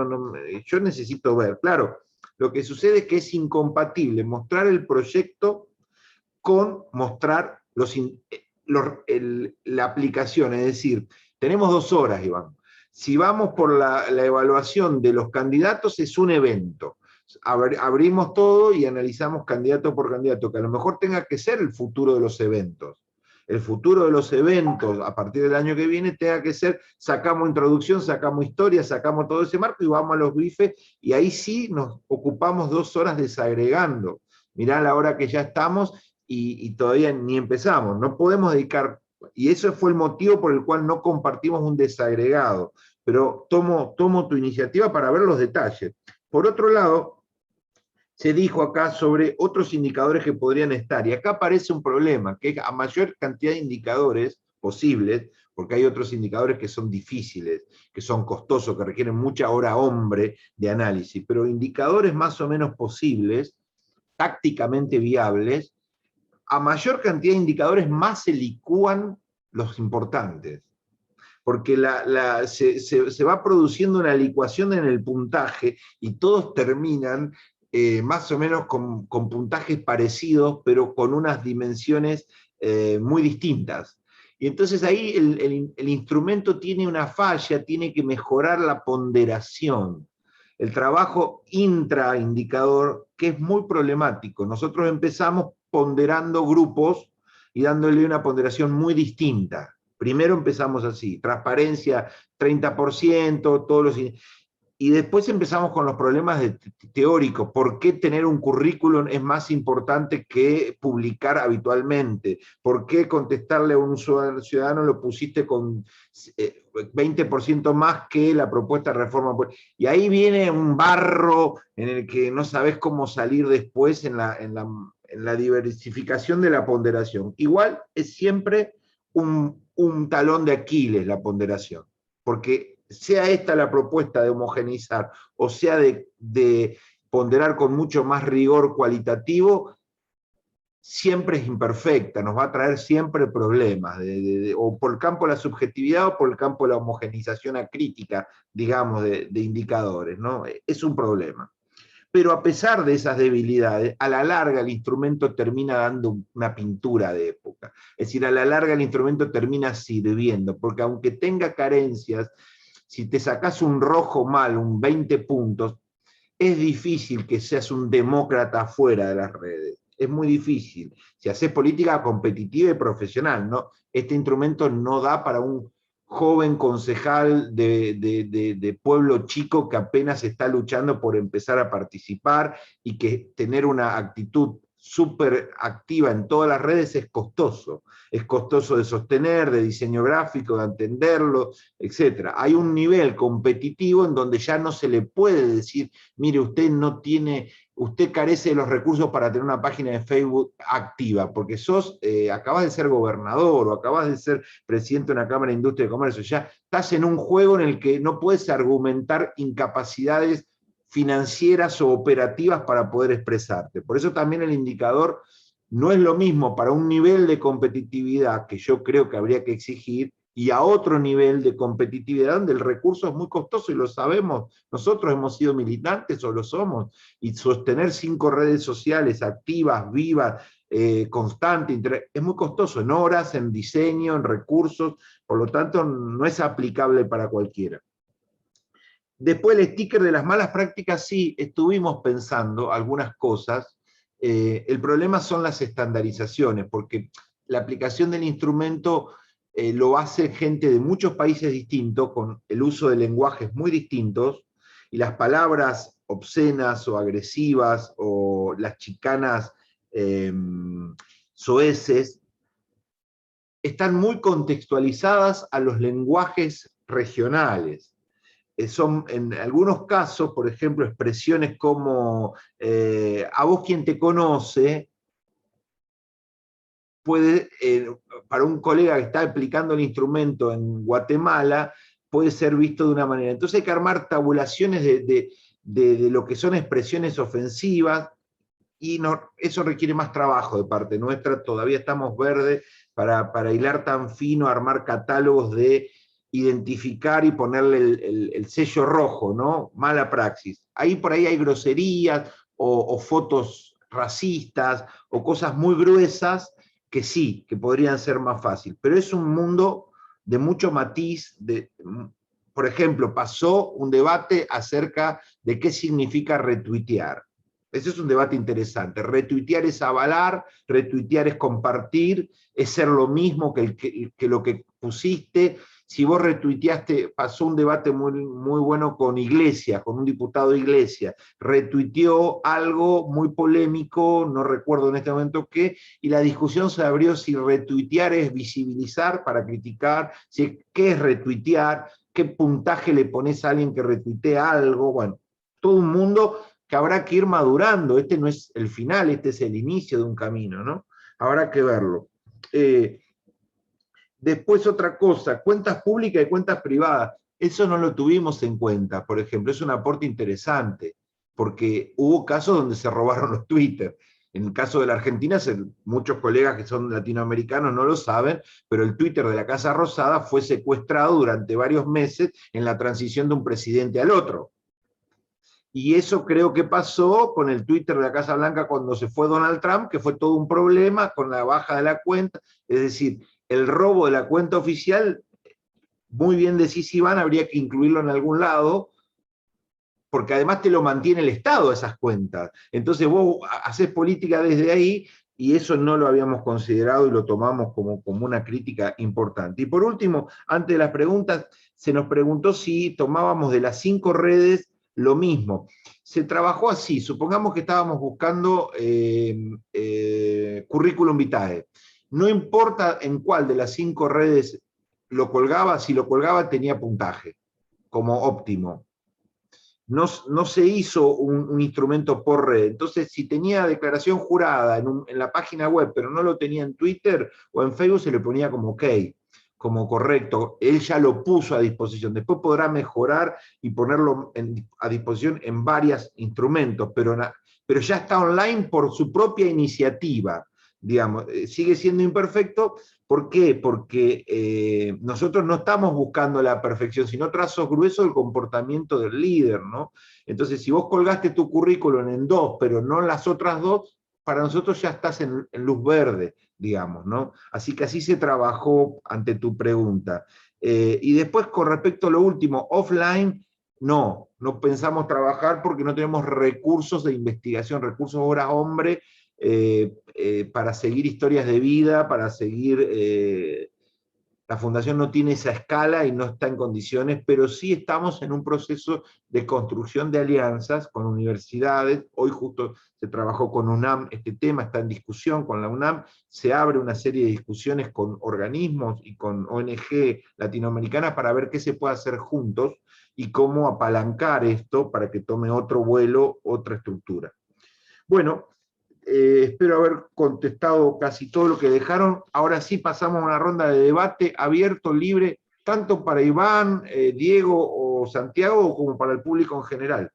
yo necesito ver. Claro, lo que sucede es que es incompatible mostrar el proyecto con mostrar la aplicación. Es decir, tenemos 2 horas, Iván. Si vamos por la evaluación de los candidatos, es un evento. Abrimos todo y analizamos candidato por candidato, que a lo mejor tenga que ser el futuro de los eventos. El futuro de los eventos a partir del año que viene tenga que ser, sacamos introducción, sacamos historia, sacamos todo ese marco y vamos a los bifes, y ahí sí nos ocupamos 2 horas desagregando. Mirá la hora que ya estamos y todavía ni empezamos. No podemos dedicar, y eso fue el motivo por el cual no compartimos un desagregado, pero tomo tu iniciativa para ver los detalles. Por otro lado, se dijo acá sobre otros indicadores que podrían estar, y acá aparece un problema, que a mayor cantidad de indicadores posibles, porque hay otros indicadores que son difíciles, que son costosos, que requieren mucha hora hombre de análisis, pero indicadores más o menos posibles, tácticamente viables, a mayor cantidad de indicadores más se licúan los importantes, porque se va produciendo una licuación en el puntaje y todos terminan más o menos con puntajes parecidos, pero con unas dimensiones muy distintas. Y entonces ahí el instrumento tiene una falla, tiene que mejorar la ponderación. El trabajo intraindicador, que es muy problemático. Nosotros empezamos ponderando grupos y dándole una ponderación muy distinta. Primero empezamos así, transparencia 30%, todos los... Y después empezamos con los problemas teóricos. ¿Por qué tener un currículum es más importante que publicar habitualmente? ¿Por qué contestarle a un ciudadano lo pusiste con 20% más que la propuesta de reforma? Y ahí viene un barro en el que no sabes cómo salir después en la diversificación de la ponderación. Igual es siempre un talón de Aquiles la ponderación, porque sea esta la propuesta de homogeneizar o sea de ponderar con mucho más rigor cualitativo, siempre es imperfecta, nos va a traer siempre problemas, o por el campo de la subjetividad o por el campo de la homogenización acrítica, digamos, de indicadores, ¿no? Es un problema. Pero a pesar de esas debilidades, a la larga el instrumento termina dando una pintura de época. Es decir, a la larga el instrumento termina sirviendo, porque aunque tenga carencias, si te sacás un rojo mal, un 20 puntos, es difícil que seas un demócrata fuera de las redes. Es muy difícil. Si haces política competitiva y profesional, ¿no? Este instrumento no da para un joven concejal de pueblo chico que apenas está luchando por empezar a participar y que tener una actitud súper activa en todas las redes es costoso. Es costoso de sostener, de diseño gráfico, de entenderlo, etc. Hay un nivel competitivo en donde ya no se le puede decir, mire, usted no tiene, usted carece de los recursos para tener una página de Facebook activa, porque acabas de ser gobernador o acabas de ser presidente de una Cámara de Industria y Comercio, ya estás en un juego en el que no puedes argumentar incapacidades financieras o operativas para poder expresarte. Por eso también el indicador no es lo mismo para un nivel de competitividad que yo creo que habría que exigir y a otro nivel de competitividad donde el recurso es muy costoso y lo sabemos. Nosotros hemos sido militantes o lo somos, y sostener 5 redes sociales activas, vivas, constantes, es muy costoso en horas, en diseño, en recursos, por lo tanto no es aplicable para cualquiera. Después el sticker de las malas prácticas, sí, estuvimos pensando algunas cosas. El problema son las estandarizaciones, porque la aplicación del instrumento lo hace gente de muchos países distintos, con el uso de lenguajes muy distintos, y las palabras obscenas o agresivas, o las chicanas soeces, están muy contextualizadas a los lenguajes regionales. Son en algunos casos, por ejemplo, expresiones como a vos quien te conoce, puede, para un colega que está aplicando el instrumento en Guatemala, puede ser visto de una manera. Entonces hay que armar tabulaciones de lo que son expresiones ofensivas, y eso requiere más trabajo de parte nuestra. Todavía estamos verdes para hilar tan fino, armar catálogos de identificar y ponerle el sello rojo, ¿no? Mala praxis. Ahí por ahí hay groserías o fotos racistas o cosas muy gruesas que sí, que podrían ser más fáciles. Pero es un mundo de mucho matiz. Por ejemplo, pasó un debate acerca de qué significa retuitear. Ese es un debate interesante. Retuitear es avalar, retuitear es compartir, es ser lo mismo que lo que pusiste. Si vos retuiteaste, pasó un debate muy bueno con Iglesias, con un diputado de Iglesias, retuiteó algo muy polémico, no recuerdo en este momento qué, y la discusión se abrió si retuitear es visibilizar para criticar, qué es retuitear, qué puntaje le pones a alguien que retuitea algo. Bueno, todo un mundo que habrá que ir madurando. Este no es el final, este es el inicio de un camino, ¿no? Habrá que verlo. Después otra cosa, cuentas públicas y cuentas privadas. Eso no lo tuvimos en cuenta, por ejemplo. Es un aporte interesante, porque hubo casos donde se robaron los Twitter. En el caso de la Argentina, muchos colegas que son latinoamericanos no lo saben, pero el Twitter de la Casa Rosada fue secuestrado durante varios meses en la transición de un presidente al otro. Y eso creo que pasó con el Twitter de la Casa Blanca cuando se fue Donald Trump, que fue todo un problema con la baja de la cuenta. Es decir, el robo de la cuenta oficial, muy bien decís, Iván, habría que incluirlo en algún lado, porque además te lo mantiene el Estado esas cuentas. Entonces vos hacés política desde ahí, y eso no lo habíamos considerado y lo tomamos como una crítica importante. Y por último, antes de las preguntas, se nos preguntó si tomábamos de las 5 redes lo mismo. Se trabajó así, supongamos que estábamos buscando currículum vitae. No importa en cuál de las 5 redes lo colgaba, si lo colgaba tenía puntaje, como óptimo. No se hizo un instrumento por red. Entonces, si tenía declaración jurada en la página web, pero no lo tenía en Twitter o en Facebook, se le ponía como OK, como correcto. Él ya lo puso a disposición. Después podrá mejorar y ponerlo a disposición en varios instrumentos, pero ya está online por su propia iniciativa. Digamos, sigue siendo imperfecto. ¿Por qué? Porque nosotros no estamos buscando la perfección, sino trazos gruesos del comportamiento del líder, ¿no? Entonces, si vos colgaste tu currículum en 2, pero no en las otras 2, para nosotros ya estás en luz verde, digamos, ¿no? Así que así se trabajó ante tu pregunta. Y después, con respecto a lo último, offline, no pensamos trabajar porque no tenemos recursos de investigación, recursos horas hombre, para seguir historias de vida, para seguir La fundación no tiene esa escala y no está en condiciones, pero sí estamos en un proceso de construcción de alianzas con universidades. Hoy justo se trabajó con UNAM, este tema está en discusión con la UNAM, se abre una serie de discusiones con organismos y con ONG latinoamericanas para ver qué se puede hacer juntos y cómo apalancar esto para que tome otro vuelo, otra estructura. Bueno, espero haber contestado casi todo lo que dejaron. Ahora sí pasamos a una ronda de debate abierto, libre, tanto para Iván, Diego o Santiago, como para el público en general.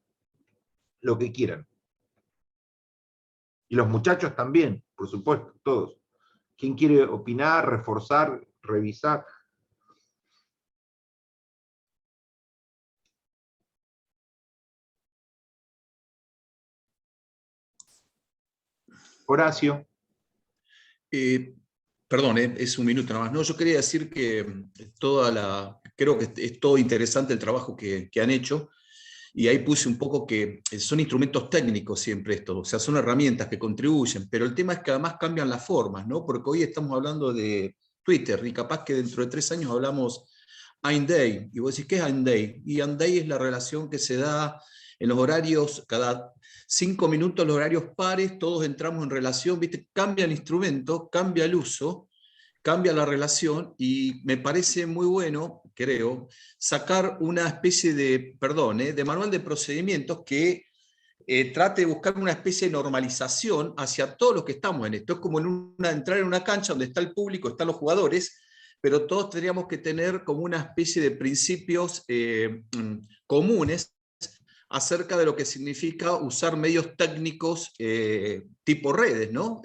Lo que quieran. Y los muchachos también, por supuesto, todos. ¿Quién quiere opinar, reforzar, revisar? Horacio. Perdón, es un minuto nada más. No, yo quería decir que creo que es todo interesante el trabajo que han hecho, y ahí puse un poco que son instrumentos técnicos siempre estos, o sea, son herramientas que contribuyen, pero el tema es que además cambian las formas, ¿no? Porque hoy estamos hablando de Twitter, y capaz que dentro de 3 años hablamos AINDAY, y vos decís, ¿qué es AINDAY? Y AINDAY es la relación que se da en los horarios, cada 5 minutos los horarios pares, todos entramos en relación, ¿viste? Cambia el instrumento, cambia el uso, cambia la relación, y me parece muy bueno, creo, sacar una especie de, de manual de procedimientos que trate de buscar una especie de normalización hacia todos los que estamos en esto. Es como entrar en una cancha donde está el público, están los jugadores, pero todos tendríamos que tener como una especie de principios comunes acerca de lo que significa usar medios técnicos tipo redes, ¿no?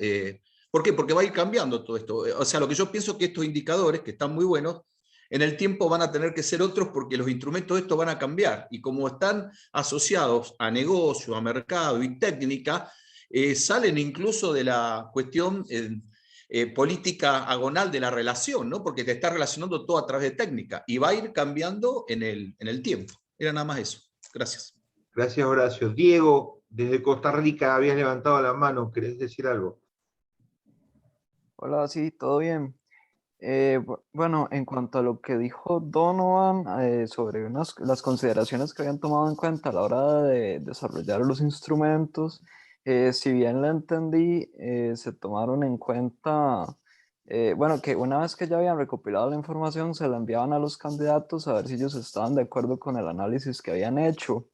¿Por qué? Porque va a ir cambiando todo esto. O sea, lo que yo pienso es que estos indicadores, que están muy buenos, en el tiempo van a tener que ser otros, porque los instrumentos de esto van a cambiar, y como están asociados a negocio, a mercado y técnica, salen incluso de la cuestión política agonal de la relación, ¿no? Porque te está relacionando todo a través de técnica, y va a ir cambiando en el tiempo. Era nada más eso. Gracias. Gracias, Horacio. Diego, desde Costa Rica habías levantado la mano, ¿querés decir algo? Hola, sí, todo bien. Bueno, en cuanto a lo que dijo Donovan sobre las consideraciones que habían tomado en cuenta a la hora de desarrollar los instrumentos, si bien la entendí, se tomaron en cuenta, bueno, que una vez que ya habían recopilado la información, se la enviaban a los candidatos a ver si ellos estaban de acuerdo con el análisis que habían hecho.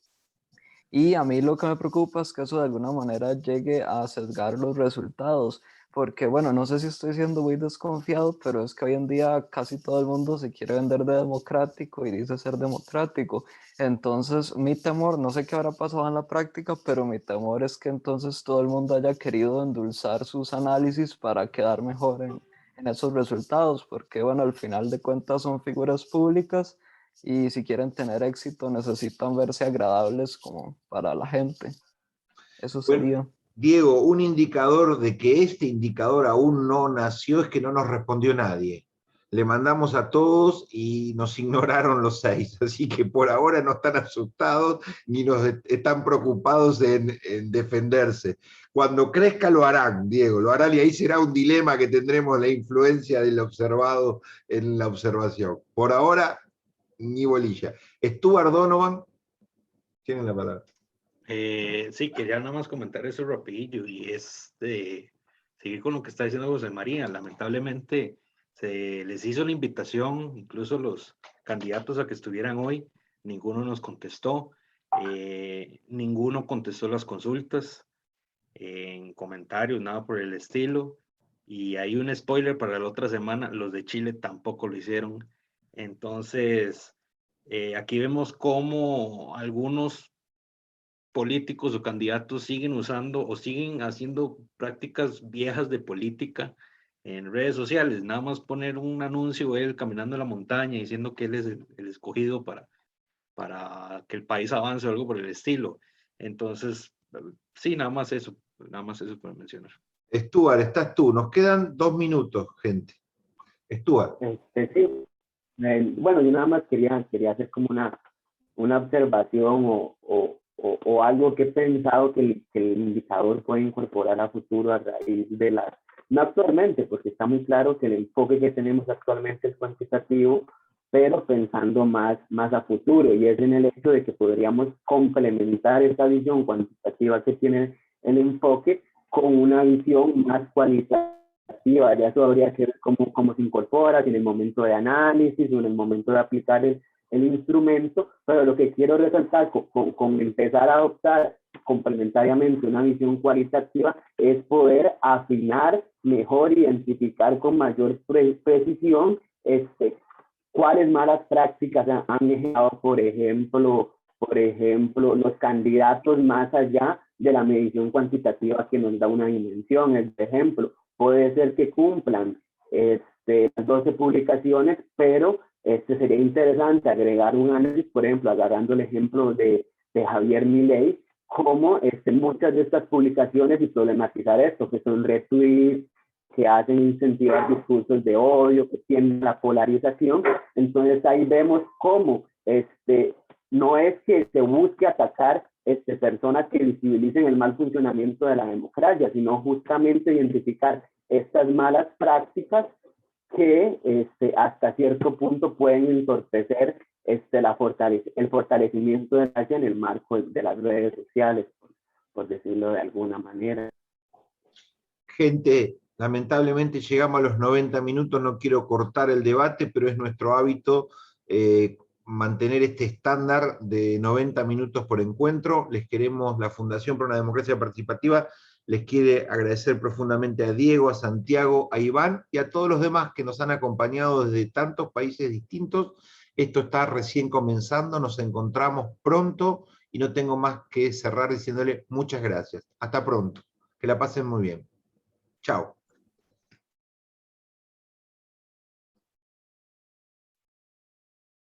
Y a mí lo que me preocupa es que eso de alguna manera llegue a sesgar los resultados, porque bueno, no sé si estoy siendo muy desconfiado, pero es que hoy en día casi todo el mundo se quiere vender de democrático y dice ser democrático. Entonces mi temor, no sé qué habrá pasado en la práctica, pero mi temor es que entonces todo el mundo haya querido endulzar sus análisis para quedar mejor en esos resultados, porque bueno, al final de cuentas son figuras públicas, y si quieren tener éxito necesitan verse agradables como para la gente. Eso sería. Bueno, Diego, un indicador de que este indicador aún no nació es que no nos respondió nadie. Le mandamos a todos y nos ignoraron los 6, así que por ahora no están asustados ni nos están preocupados en defenderse. Cuando crezca lo harán, Diego, lo harán, y ahí será un dilema que tendremos, la influencia del observado en la observación. Por ahora, ni bolilla. Stuart Donovan, tienen la palabra. Sí, quería nada más comentar eso rapidillo, y es de seguir con lo que está diciendo José María. Lamentablemente se les hizo la invitación, incluso los candidatos a que estuvieran hoy, ninguno nos contestó, ninguno contestó las consultas en comentarios, nada por el estilo. Y hay un spoiler para la otra semana, los de Chile tampoco lo hicieron. Entonces, aquí vemos cómo algunos políticos o candidatos siguen usando o siguen haciendo prácticas viejas de política en redes sociales. Nada más poner un anuncio, él caminando en la montaña diciendo que él es el escogido para que el país avance o algo por el estilo. Entonces, sí, nada más eso para mencionar. Stuart, estás tú. Nos quedan 2 minutos, gente. Stuart. Sí. Bueno, yo nada más quería hacer como una observación o algo que he pensado que el indicador puede incorporar a futuro a raíz de las no actualmente, porque está muy claro que el enfoque que tenemos actualmente es cuantitativo, pero pensando más a futuro, y es en el hecho de que podríamos complementar esta visión cuantitativa que tiene el enfoque con una visión más cualitativa. Ya eso habría que ver cómo se incorpora, si en el momento de análisis o en el momento de aplicar el instrumento, pero lo que quiero resaltar con empezar a adoptar complementariamente una visión cualitativa es poder afinar mejor, identificar con mayor precisión cuáles malas prácticas han generado, por ejemplo, los candidatos más allá de la medición cuantitativa que nos da una dimensión. El ejemplo, puede ser que cumplan 12 publicaciones, pero sería interesante agregar un análisis, por ejemplo, agarrando el ejemplo de Javier Milei, como muchas de estas publicaciones y problematizar esto, que son retweets, que hacen incentivar discursos de odio, que tienen la polarización. Entonces ahí vemos cómo no es que se busque atacar personas que visibilicen el mal funcionamiento de la democracia, sino justamente identificar estas malas prácticas que hasta cierto punto pueden entorpecer el fortalecimiento de la democracia en el marco de las redes sociales, por decirlo de alguna manera. Gente, lamentablemente llegamos a los 90 minutos, no quiero cortar el debate, pero es nuestro hábito mantener este estándar de 90 minutos por encuentro. La Fundación para una Democracia Participativa les quiere agradecer profundamente a Diego, a Santiago, a Iván y a todos los demás que nos han acompañado desde tantos países distintos. Esto está recién comenzando, nos encontramos pronto y no tengo más que cerrar diciéndole muchas gracias. Hasta pronto, que la pasen muy bien. Chao.